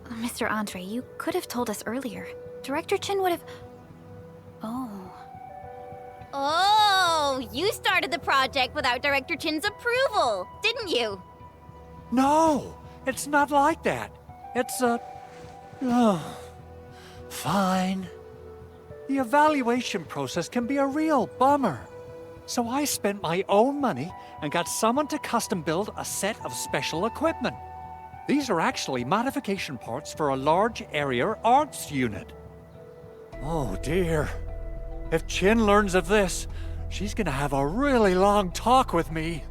Mr. Andre, you could have told us earlier. Director Chin would have... Oh, you started the project without Director Chin's approval, didn't you? No, it's not like that. It's fine. The evaluation process can be a real bummer. So I spent my own money and got someone to custom build a set of special equipment. These are actually modification parts for a large area arts unit. Oh dear. If Chin learns of this, she's gonna have a really long talk with me.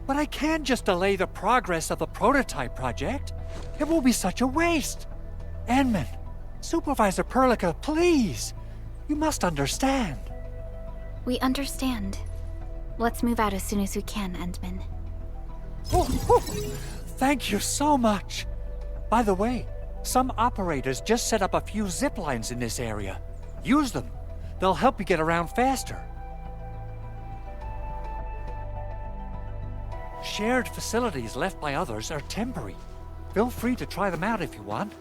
But I can't just delay the progress of the prototype project. It will be such a waste. Edmund, Supervisor Perlica, please. You must understand. We understand. Let's move out as soon as we can, Endman. Thank you so much. By the way, some operators just set up a few zip lines in this area. Use them. They'll help you get around faster. Shared facilities left by others are temporary. Feel free to try them out if you want.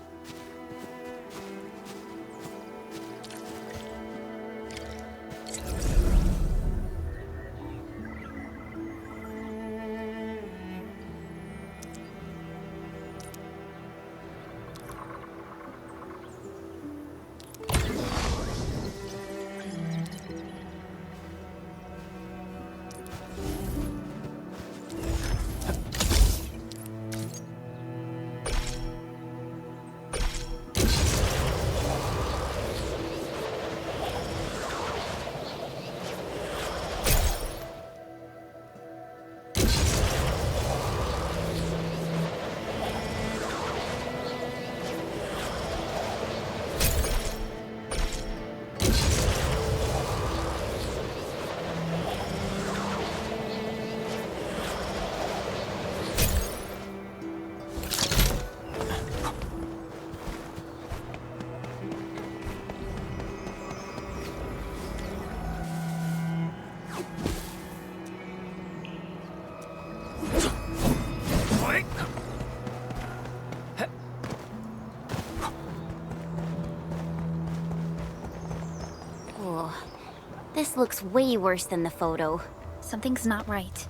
This looks way worse than the photo. Something's not right.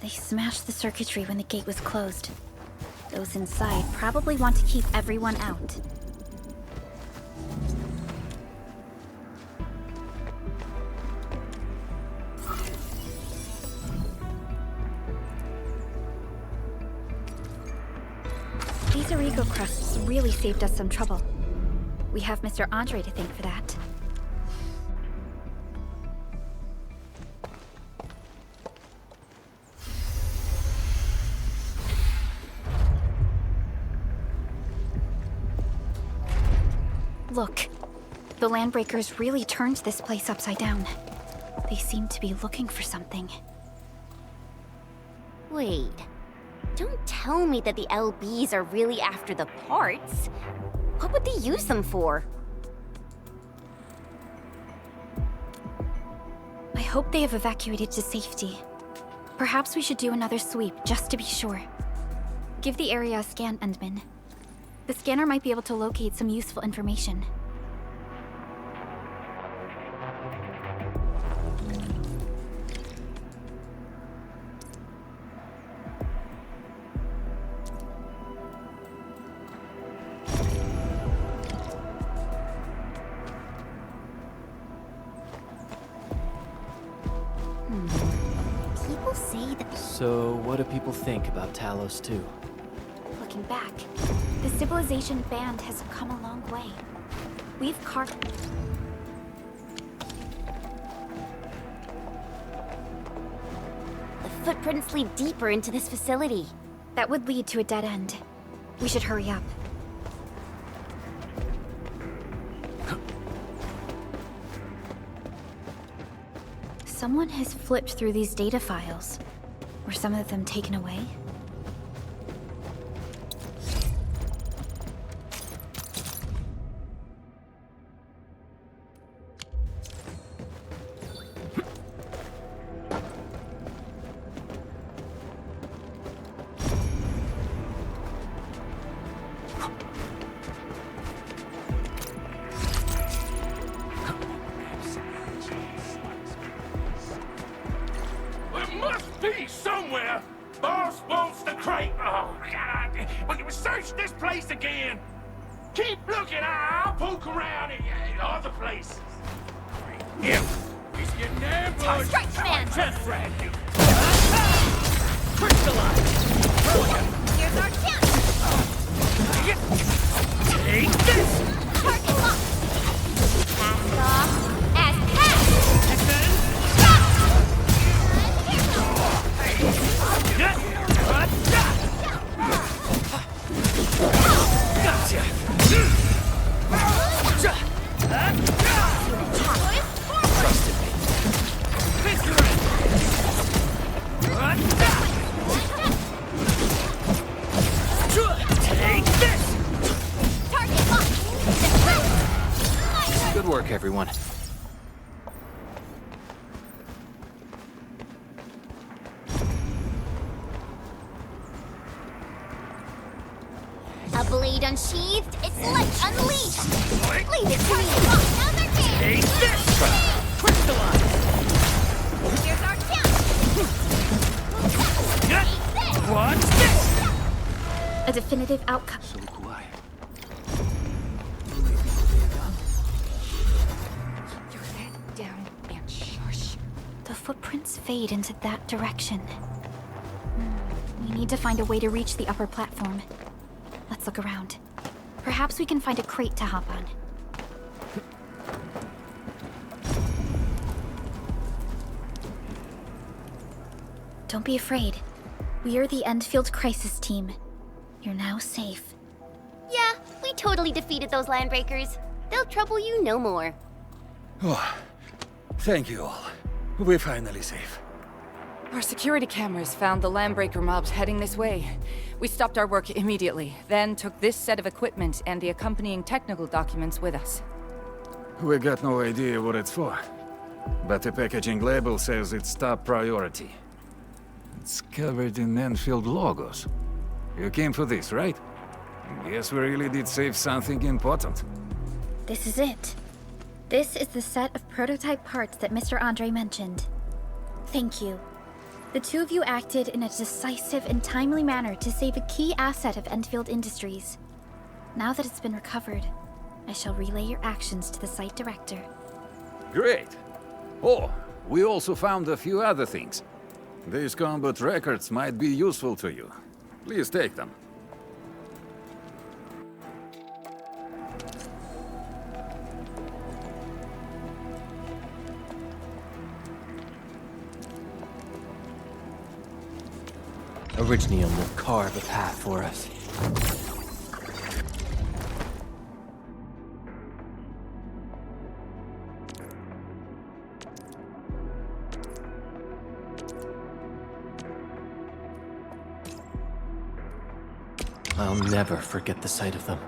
They smashed the circuitry when the gate was closed. Those inside probably want to keep everyone out. These Origo crusts really saved us some trouble. We have Mr. Andre to thank for that. Look, the Landbreakers really turned this place upside down. They seem to be looking for something. Wait. Don't tell me that the LBs are really after the parts. What would they use them for? I hope they have evacuated to safety. Perhaps we should do another sweep, just to be sure. Give the area a scan, Endman. The scanner might be able to locate some useful information. People say that... So, what do people think about Talos-II? Looking back, the civilization band has come a long way. We've carved... The footprints lead deeper into this facility. That would lead to a dead end. We should hurry up. Someone has flipped through these data files. Were some of them taken away? Be somewhere! Boss wants the crate! Oh, God! We can search this place again! Keep looking! I'll poke around in other places! Yeah! He's getting ambushed! Strike command! Just ran you! Crystallize! Here's our chance! Take this! Target locked! Cast off as cast! Gotcha! Trusted me. Take this! Target locked! Good work, everyone. A blade unsheathed, its light unleashed! Leave it to me! Now's our chance! Take this! Crystallize! Here's our chance! Watch this! A definitive outcome. So quiet. Keep your head down and shush. The footprints fade into that direction. We need to find a way to reach the upper platform. Let's look around. Perhaps we can find a crate to hop on. Don't be afraid. We are the Endfield crisis team. You're now safe. Yeah, we totally defeated those Landbreakers. They'll trouble you no more. Oh, thank you all. We're finally safe. Our security cameras found the Landbreaker mobs heading this way. We stopped our work immediately, then took this set of equipment and the accompanying technical documents with us. We got no idea what it's for. But the packaging label says it's top priority. It's covered in Endfield logos. You came for this, right? Guess we really did save something important. This is it. This is the set of prototype parts that Mr. Andre mentioned. Thank you. The two of you acted in a decisive and timely manner to save a key asset of Endfield Industries. Now that it's been recovered, I shall relay your actions to the site director. Great. Oh, we also found a few other things. These combat records might be useful to you. Please take them. Orignium will carve a path for us. I'll never forget the sight of them.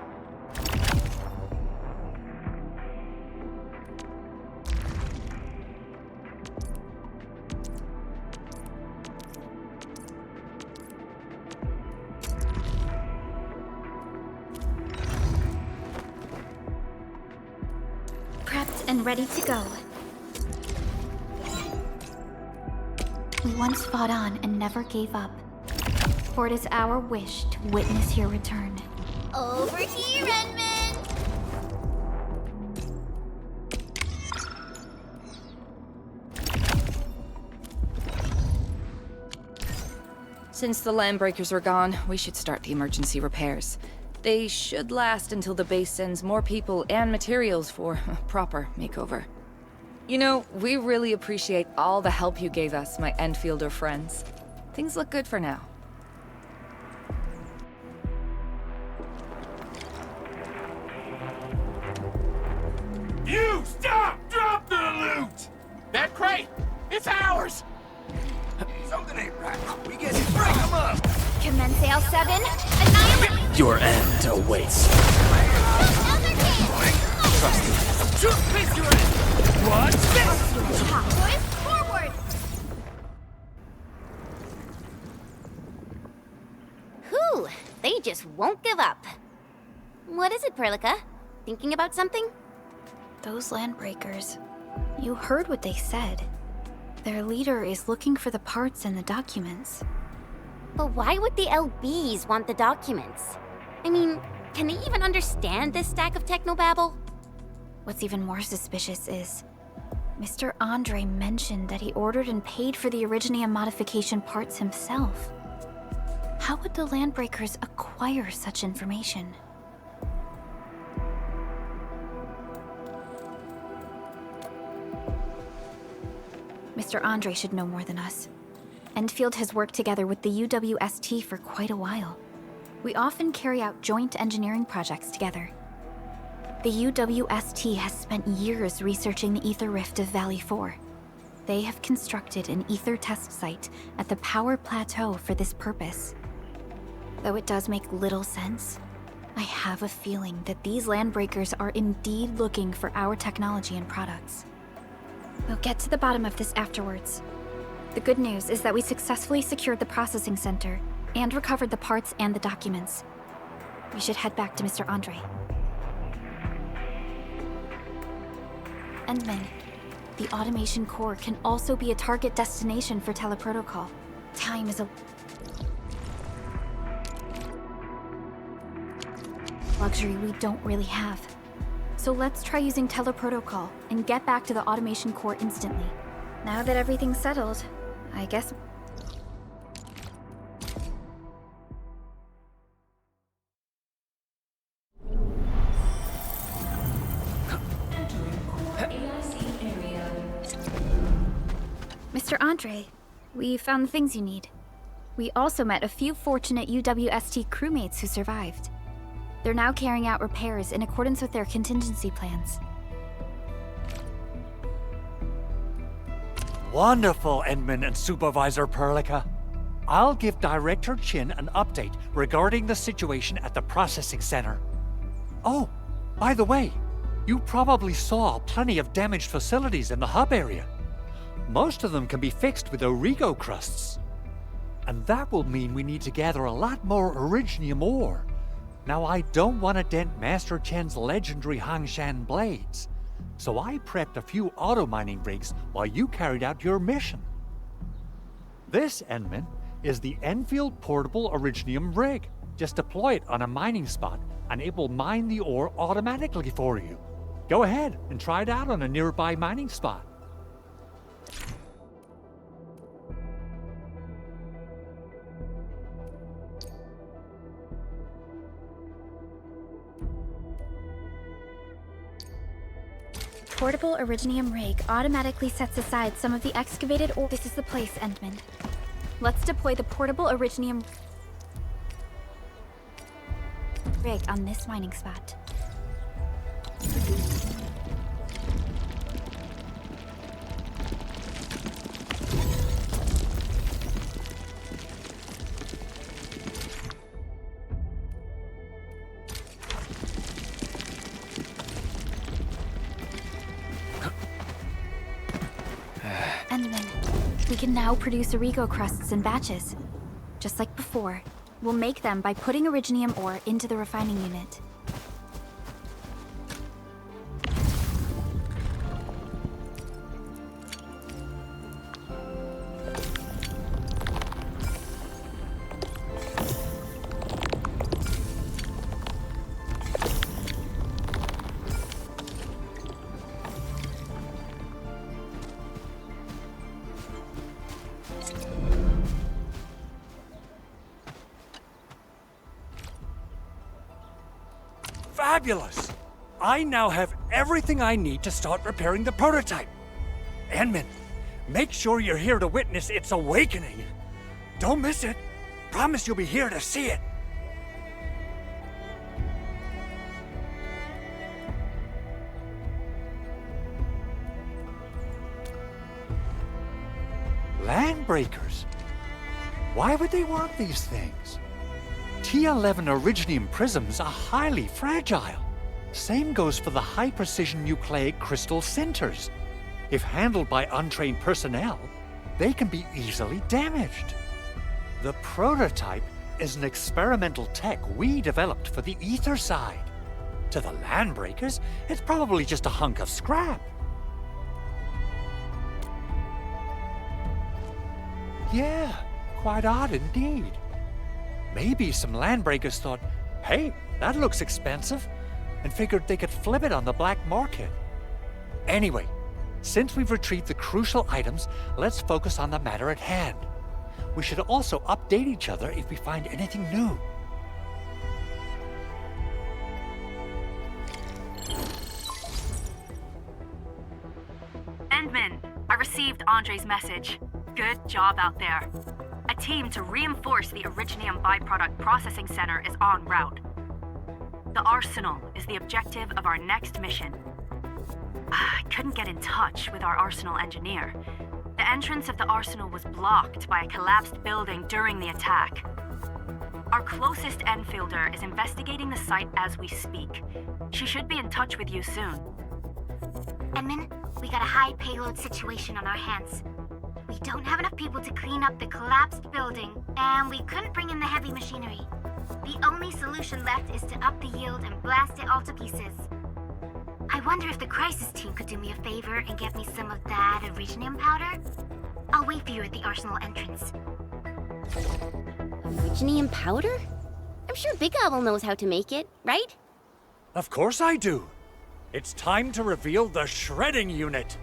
Prepped and ready to go. We once fought on and never gave up. For it is our wish to witness your return. Over here, Edmund! Since the Landbreakers are gone, we should start the emergency repairs. They should last until the base sends more people and materials for a proper makeover. You know, we really appreciate all the help you gave us, my Endfielder friends. Things look good for now. You stop! Drop the loot! That crate! It's ours! Something ain't right. We get to break them up! Commence AL7. Annihilate! Your end awaits. Trust me. Shoot picture it! Watch this! Forward! Whew, they just won't give up. What is it, Perlica? Thinking about something? Those Landbreakers. You heard what they said. Their leader is looking for the parts and the documents. But why would the LBs want the documents? I mean, can they even understand this stack of technobabble? What's even more suspicious is Mr. Andre mentioned that he ordered and paid for the Originium modification parts himself. How would the Landbreakers acquire such information? Mr. Andre should know more than us. Endfield has worked together with the UWST for quite a while. We often carry out joint engineering projects together. The UWST has spent years researching the ether rift of Valley 4. They have constructed an ether test site at the Power Plateau for this purpose. Though it does make little sense, I have a feeling that these Landbreakers are indeed looking for our technology and products. We'll get to the bottom of this afterwards. The good news is that we successfully secured the processing center and recovered the parts and the documents. We should head back to Mr. Andre. Endman, the automation core can also be a target destination for teleprotocol. Time is a luxury we don't really have. So let's try using teleprotocol and get back to the automation core instantly. Now that everything's settled, I guess... Mr. Andre, we found the things you need. We also met a few fortunate UWST crewmates who survived. They're now carrying out repairs in accordance with their contingency plans. Wonderful, Endman and Supervisor Perlica. I'll give Director Chin an update regarding the situation at the processing center. Oh, by the way, you probably saw plenty of damaged facilities in the hub area. Most of them can be fixed with Origo crusts. And that will mean we need to gather a lot more Originium ore. Now, I don't want to dent Master Chen's legendary Hangshan blades, so I prepped a few auto-mining rigs while you carried out your mission. This, Endman, is the Enfield Portable Originium rig. Just deploy it on a mining spot, and it will mine the ore automatically for you. Go ahead and try it out on a nearby mining spot. Portable Originium rig automatically sets aside some of the excavated ore. This is the place, Endman. Let's deploy the portable Originium rig on this mining spot. We can now produce Origo crusts in batches. Just like before, we'll make them by putting Originium ore into the refining unit. Fabulous! I now have everything I need to start repairing the prototype. Enmin, make sure you're here to witness its awakening. Don't miss it. Promise you'll be here to see it. Landbreakers? Why would they want these things? T11 Originium prisms are highly fragile. Same goes for the high-precision nucleic crystal centers. If handled by untrained personnel, they can be easily damaged. The prototype is an experimental tech we developed for the ether side. To the Landbreakers, it's probably just a hunk of scrap. Yeah, quite odd indeed. Maybe some Landbreakers thought, hey, that looks expensive, and figured they could flip it on the black market. Anyway, since we've retrieved the crucial items, let's focus on the matter at hand. We should also update each other if we find anything new. Endman, I received Andre's message. Good job out there. A team to reinforce the Originium byproduct processing center is en route. The Arsenal is the objective of our next mission. I couldn't get in touch with our Arsenal engineer. The entrance of the Arsenal was blocked by a collapsed building during the attack. Our closest Enfielder is investigating the site as we speak. She should be in touch with you soon. Edmund, we got a high payload situation on our hands. We don't have enough people to clean up the collapsed building, and we couldn't bring in the heavy machinery. The only solution left is to up the yield and blast it all to pieces. I wonder if the crisis team could do me a favor and get me some of that Originium powder? I'll wait for you at the Arsenal entrance. Originium powder? I'm sure Big Owl knows how to make it, right? Of course I do. It's time to reveal the shredding unit.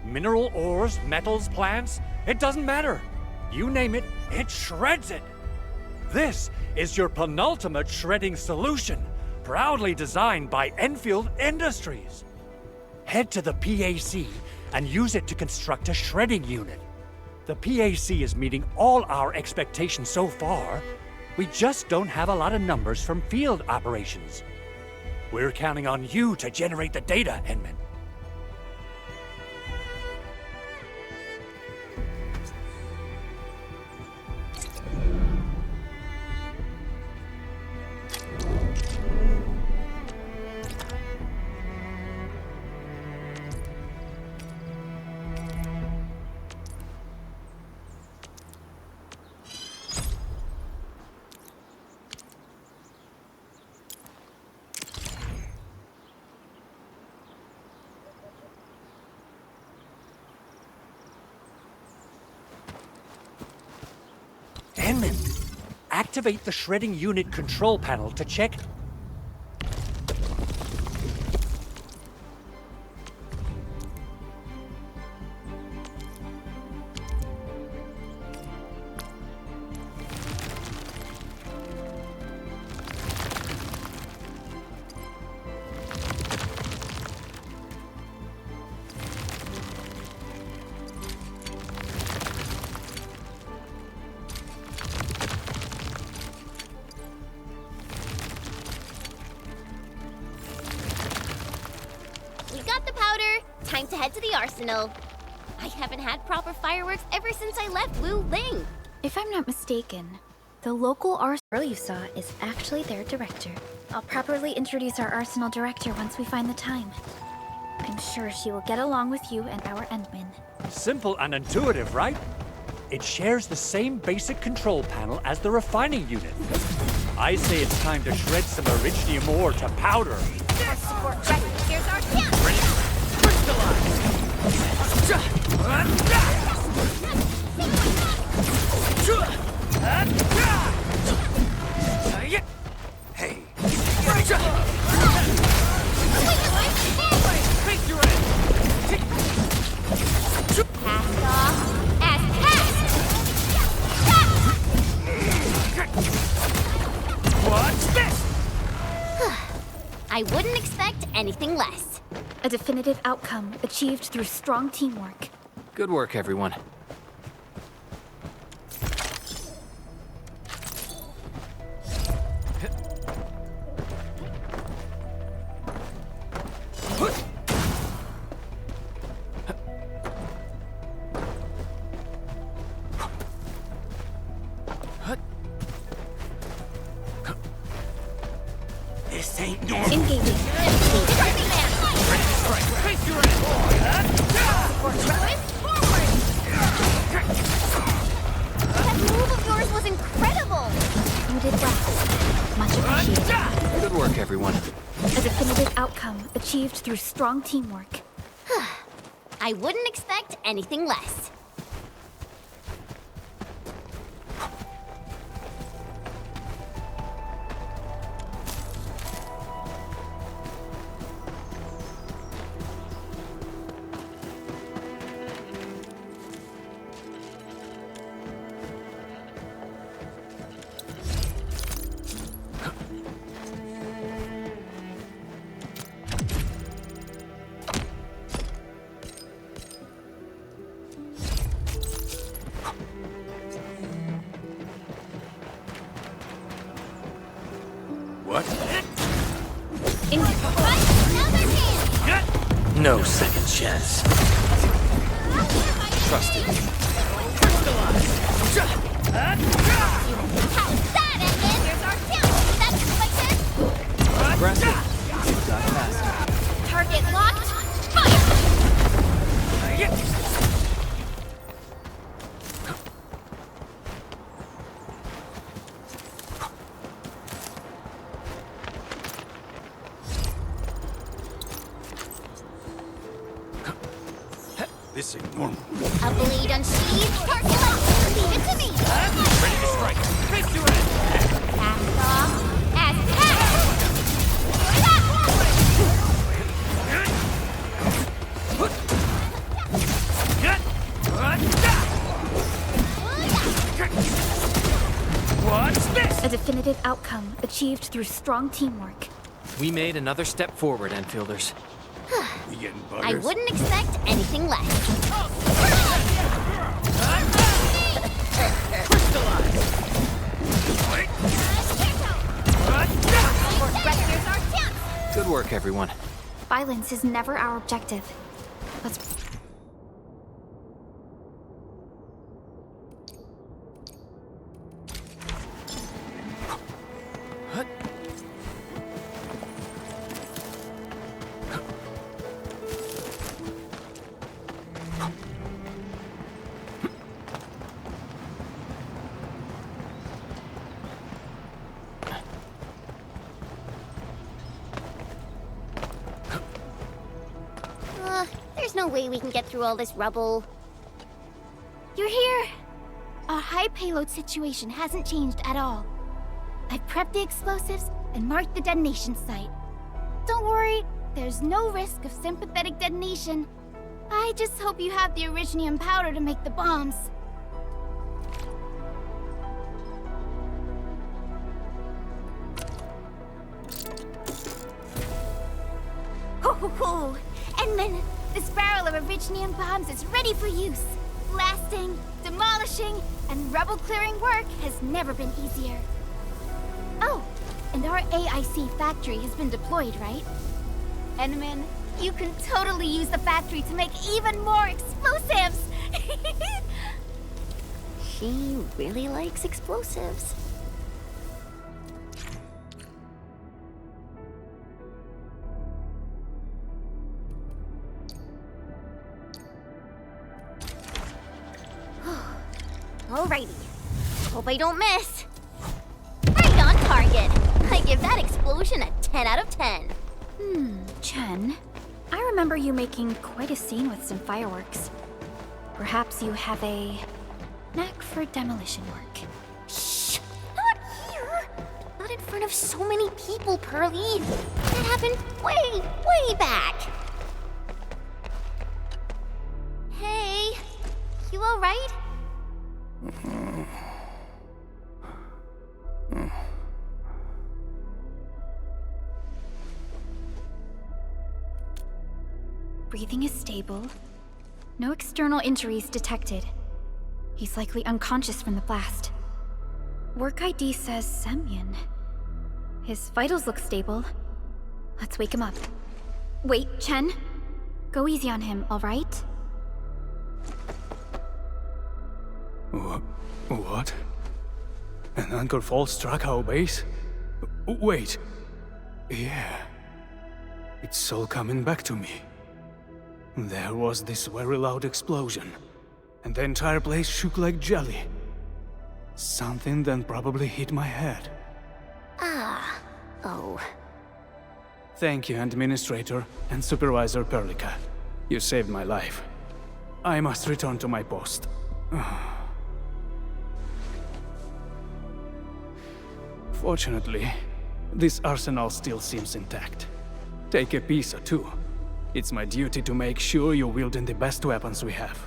Mineral ores, metals, plants, it doesn't matter. You name it, it shreds it. This is your penultimate shredding solution, proudly designed by Endfield Industries. Head to the PAC and use it to construct a shredding unit. The PAC is meeting all our expectations so far. We just don't have a lot of numbers from field operations. We're counting on you to generate the data, Enman. Enman, activate the shredding unit control panel to check. Time to head to the Arsenal. I haven't had proper fireworks ever since I left Wu Ling. If I'm not mistaken, the local Arsenal you saw is actually their director. I'll properly introduce our Arsenal director once we find the time. I'm sure she will get along with you and our Endman. Simple and intuitive, right? It shares the same basic control panel as the refining unit. I say it's time to shred some Originium ore to powder. Our support ready. Here's our chance. Hey. Cast off as cast. What's this? I wouldn't expect anything less. A definitive outcome achieved through strong teamwork. Good work, everyone. This ain't normal. Engaging. That move of yours was incredible. You did well. Much appreciated. Good work, everyone. A definitive outcome achieved through strong teamwork. I wouldn't expect anything less. What? No second chance. Trust it. How's that, Endman? Here's our chance. That's expected. Aggressive. Got past. Target locked. Fire! This ain't normal. A blade unsheathed. Target locked. Leave it to me. Ready to strike. Face your end. Cast off as cast. What's this? A definitive outcome achieved through strong teamwork. We made another step forward, Enfielders. We getting I buggers? wouldn't expect anything less. Here's our chance. Good work, everyone. Violence is never our objective. Let's... There's no way we can get through all this rubble. You're here! Our high payload situation hasn't changed at all. I've prepped the explosives and marked the detonation site. Don't worry, there's no risk of sympathetic detonation. I just hope you have the Originium powder to make the bombs. Ho ho ho! Endman, this barrel of Originium bombs is ready for use. Blasting, demolishing, and rubble-clearing work has never been easier. Oh, and our AIC factory has been deployed, right? Endman, you can totally use the factory to make even more explosives! She really likes explosives. Alrighty. Hope I don't miss. Right on target. I give that explosion a 10 out of 10. Chen. I remember you making quite a scene with some fireworks. Perhaps you have a knack for demolition work. Shh! Not here! Not in front of so many people, Pearly. That happened way back. Hey, you alright? Breathing is stable. No external injuries detected. He's likely unconscious from the blast. Work ID says Semyon. His vitals look stable. Let's wake him up. Wait, Chen. Go easy on him, alright? What? An anchor fault struck our base? Wait. Yeah. It's all coming back to me. There was this very loud explosion, and the entire place shook like jelly. Something then probably hit my head. Oh. Thank you, Endministrator and Supervisor Perlica. You saved my life. I must return to my post. Fortunately, this arsenal still seems intact. Take a piece or two. It's my duty to make sure you're wielding the best weapons we have.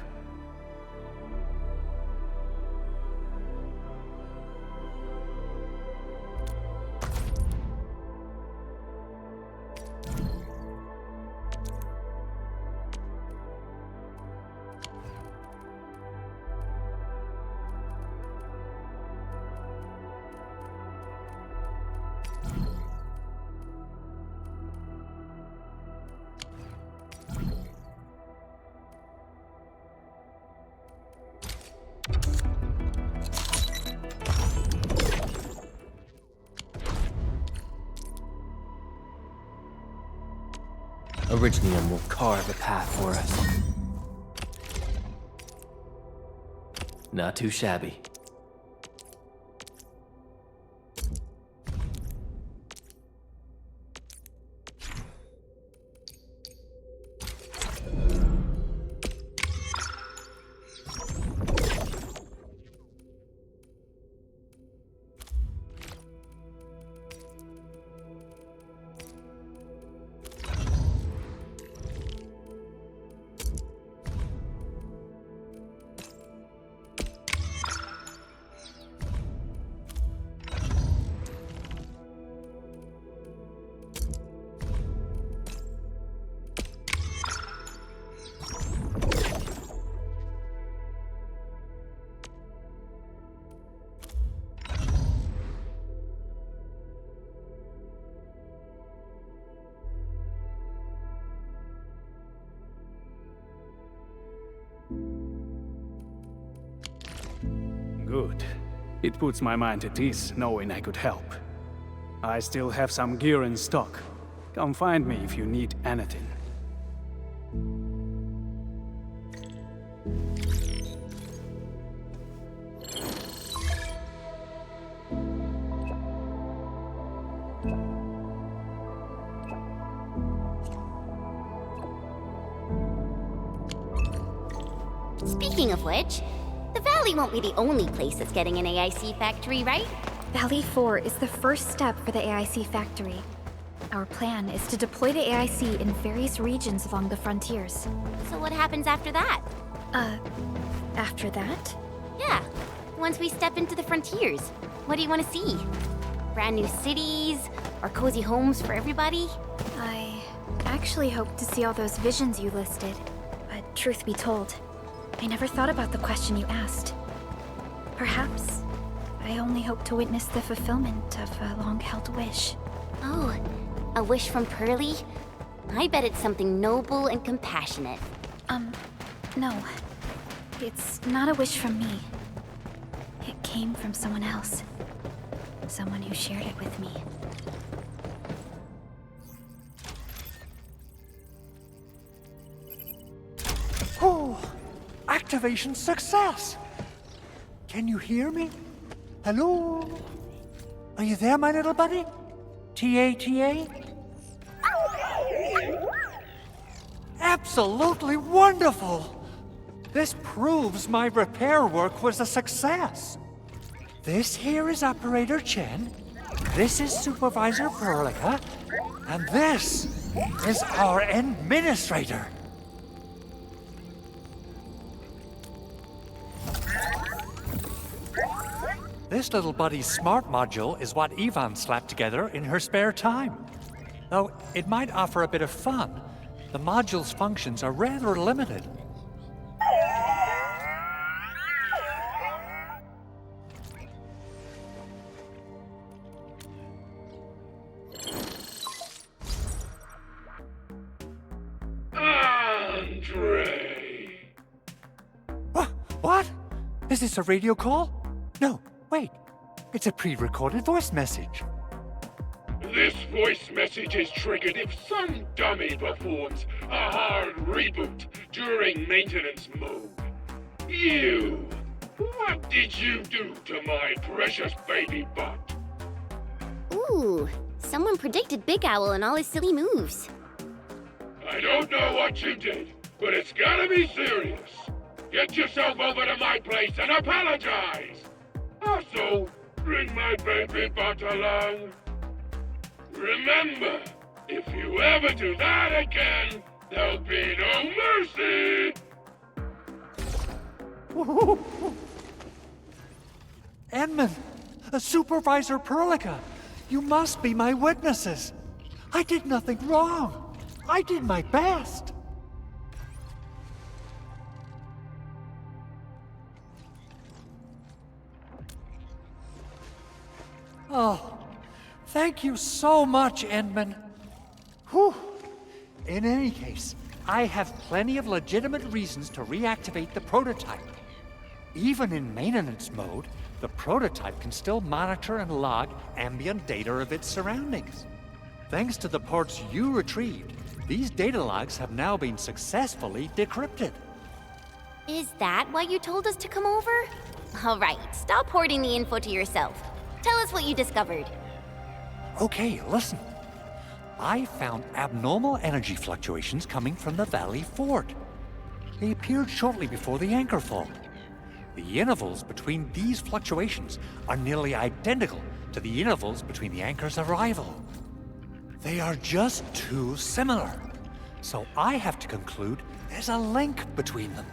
Originium will carve a path for us. Not too shabby. Good. It puts my mind at ease knowing I could help. I still have some gear in stock. Come find me if you need anything. Speaking of which, the Valley won't be the only place that's getting an AIC factory, right? Valley 4 is the first step for the AIC factory. Our plan is to deploy the AIC in various regions along the frontiers. So what happens after that? After that? Yeah, once we step into the frontiers. What do you want to see? Brand new cities? Or cozy homes for everybody? I actually hoped to see all those visions you listed. But truth be told, I never thought about the question you asked. Perhaps I only hope to witness the fulfillment of a long-held wish. Oh, a wish from Pearly? I bet it's something noble and compassionate. No. It's not a wish from me. It came from someone else. Someone who shared it with me. Oh, activation success! Can you hear me? Hello? Are you there, my little buddy? T-A-T-A? Absolutely wonderful! This proves my repair work was a success. This here is Operator Chen, this is Supervisor Perlica, and this is our Endministrator. This little buddy's smart module is what Yvonne slapped together in her spare time. Though it might offer a bit of fun, the module's functions are rather limited. Andre! What? Is this a radio call? No, wait. It's a pre-recorded voice message. This voice message is triggered if some dummy performs a hard reboot during maintenance mode. You! What did you do to my precious baby butt? Ooh, someone predicted Big Owl and all his silly moves. I don't know what you did, but it's gotta be serious. Get yourself over to my place and apologize! Also, bring my baby butt along. Remember, if you ever do that again, there'll be no mercy! Edmund, Supervisor Perlica, you must be my witnesses. I did nothing wrong. I did my best. Oh, thank you so much, Endman. Whew. In any case, I have plenty of legitimate reasons to reactivate the prototype. Even in maintenance mode, the prototype can still monitor and log ambient data of its surroundings. Thanks to the ports you retrieved, these data logs have now been successfully decrypted. Is that why you told us to come over? All right, stop hoarding the info to yourself. Tell us what you discovered. Okay, listen. I found abnormal energy fluctuations coming from the Valley Fort. They appeared shortly before the anchor fall. The intervals between these fluctuations are nearly identical to the intervals between the anchor's arrival. They are just too similar. So I have to conclude there's a link between them.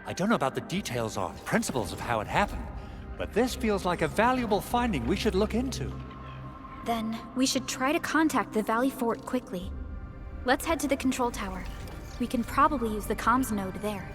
I don't know about the details or principles of how it happened, but this feels like a valuable finding we should look into. Then we should try to contact the Valley Fort quickly. Let's head to the control tower. We can probably use the comms node there.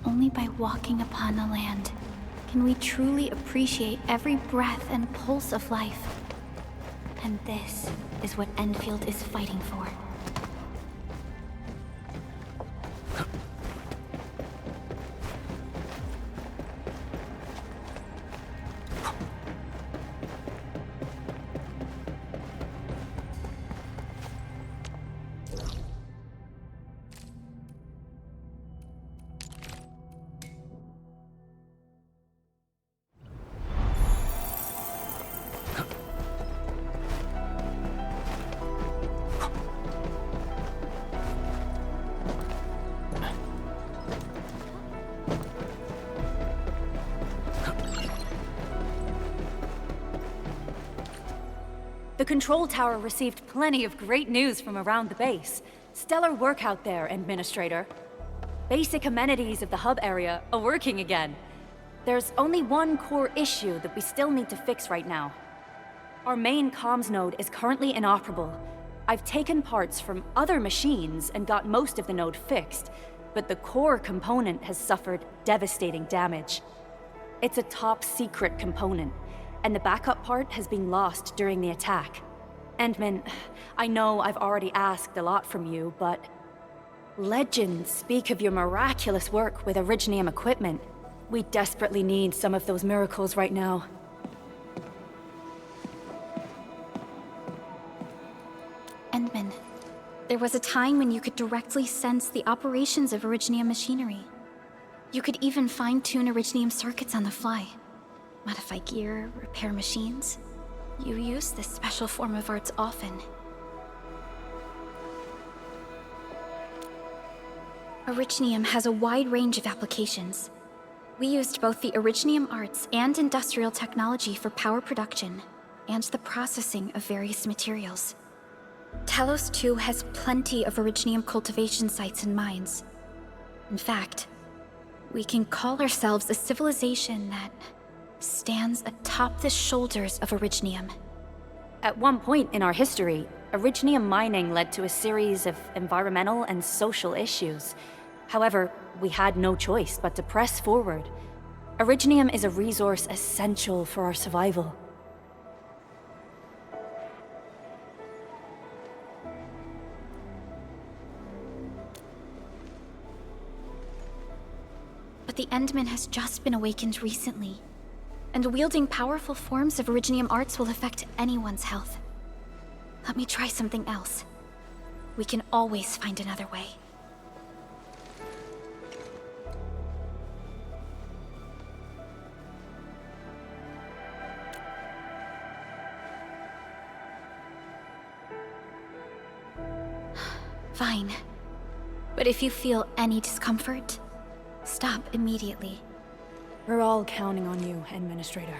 Only by walking upon the land can we truly appreciate every breath and pulse of life. And this is what Endfield is fighting for. The control tower received plenty of great news from around the base. Stellar work out there, Endministrator. Basic amenities of the hub area are working again. There's only one core issue that we still need to fix right now. Our main comms node is currently inoperable. I've taken parts from other machines and got most of the node fixed, but the core component has suffered devastating damage. It's a top-secret component, and the backup part has been lost during the attack. Endman, I know I've already asked a lot from you, but legends speak of your miraculous work with Originium equipment. We desperately need some of those miracles right now. Endman, there was a time when you could directly sense the operations of Originium machinery. You could even fine-tune Originium circuits on the fly. Modify gear, repair machines. You use this special form of arts often. Originium has a wide range of applications. We used both the Originium arts and industrial technology for power production, and the processing of various materials. Talos-II has plenty of Originium cultivation sites and mines. In fact, we can call ourselves a civilization that stands atop the shoulders of Originium. At one point in our history, Originium mining led to a series of environmental and social issues. However, we had no choice but to press forward. Originium is a resource essential for our survival. But the Endman has just been awakened recently, and wielding powerful forms of Originium arts will affect anyone's health. Let me try something else. We can always find another way. Fine. But if you feel any discomfort, stop immediately. We're all counting on you, Endministrator.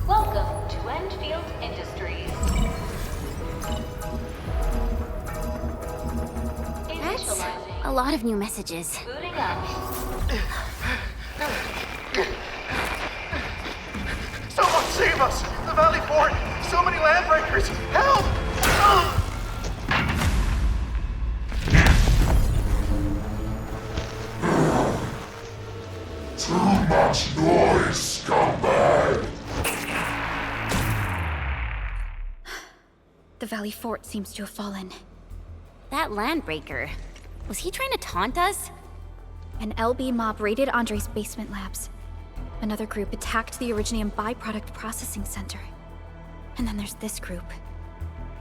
Welcome to Endfield Industries. That's a lot of new messages. Booting up. Someone save us! The Valley Fort! So many landbreakers! Help! Too much noise, scumbag! The Valley Fort seems to have fallen. That landbreaker, was he trying to taunt us? An LB mob raided Andre's basement labs. Another group attacked the Originium byproduct processing center. And then there's this group.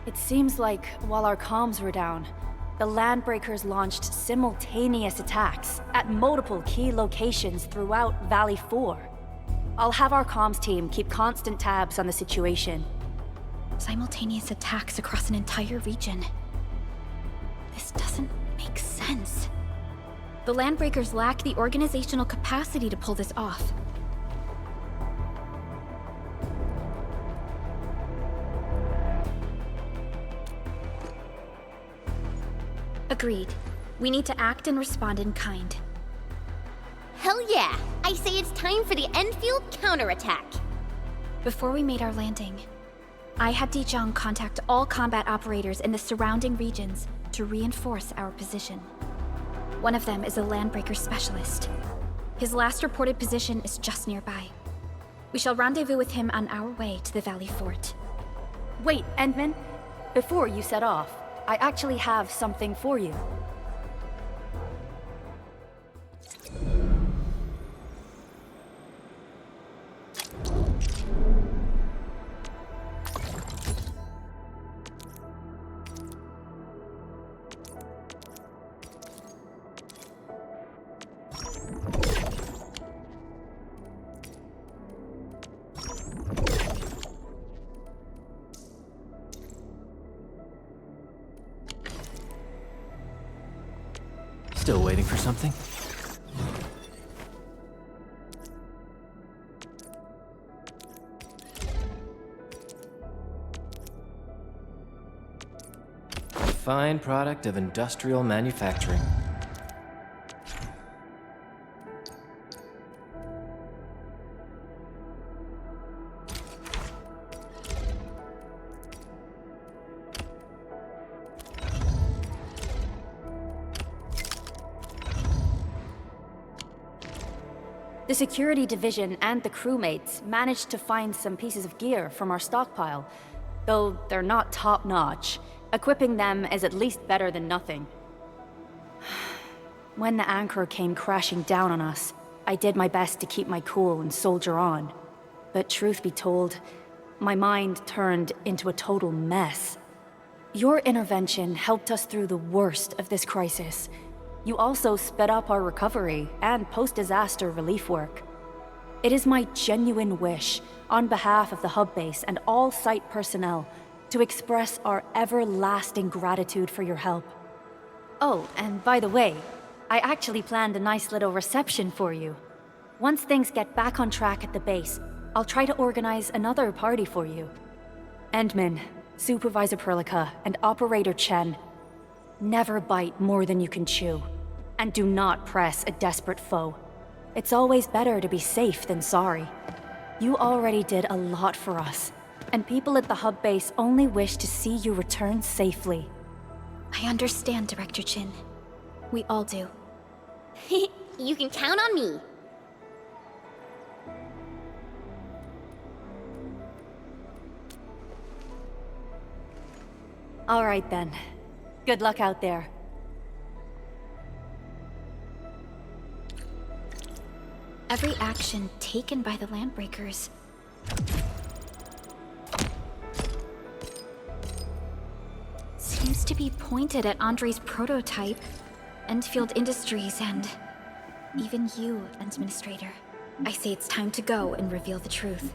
It seems like while our comms were down, the Landbreakers launched simultaneous attacks at multiple key locations throughout Valley 4. I'll have our comms team keep constant tabs on the situation. Simultaneous attacks across an entire region. This doesn't make sense. The Landbreakers lack the organizational capacity to pull this off. Agreed. We need to act and respond in kind. Hell yeah! I say it's time for the Endfield counterattack. Before we made our landing, I had Dijong contact all combat operators in the surrounding regions to reinforce our position. One of them is a landbreaker specialist. His last reported position is just nearby. We shall rendezvous with him on our way to the Valley Fort. Wait, Endman. Before you set off, I actually have something for you. Still waiting for something? Fine product of industrial manufacturing. The security division and the crewmates managed to find some pieces of gear from our stockpile, though they're not top-notch. Equipping them is at least better than nothing. When the anchor came crashing down on us, I did my best to keep my cool and soldier on. But truth be told, my mind turned into a total mess. Your intervention helped us through the worst of this crisis. You also sped up our recovery and post-disaster relief work. It is my genuine wish, on behalf of the hub base and all site personnel, to express our everlasting gratitude for your help. Oh, and by the way, I actually planned a nice little reception for you. Once things get back on track at the base, I'll try to organize another party for you. Endman, Supervisor Perlica, and Operator Chen, never bite more than you can chew. And do not press a desperate foe. It's always better to be safe than sorry. You already did a lot for us, and people at the hub base only wish to see you return safely. I understand, Director Chin. We all do. You can count on me. All right then. Good luck out there. Every action taken by the Landbreakers seems to be pointed at Andre's prototype, Endfield Industries, and even you, Endministrator. I say it's time to go and reveal the truth.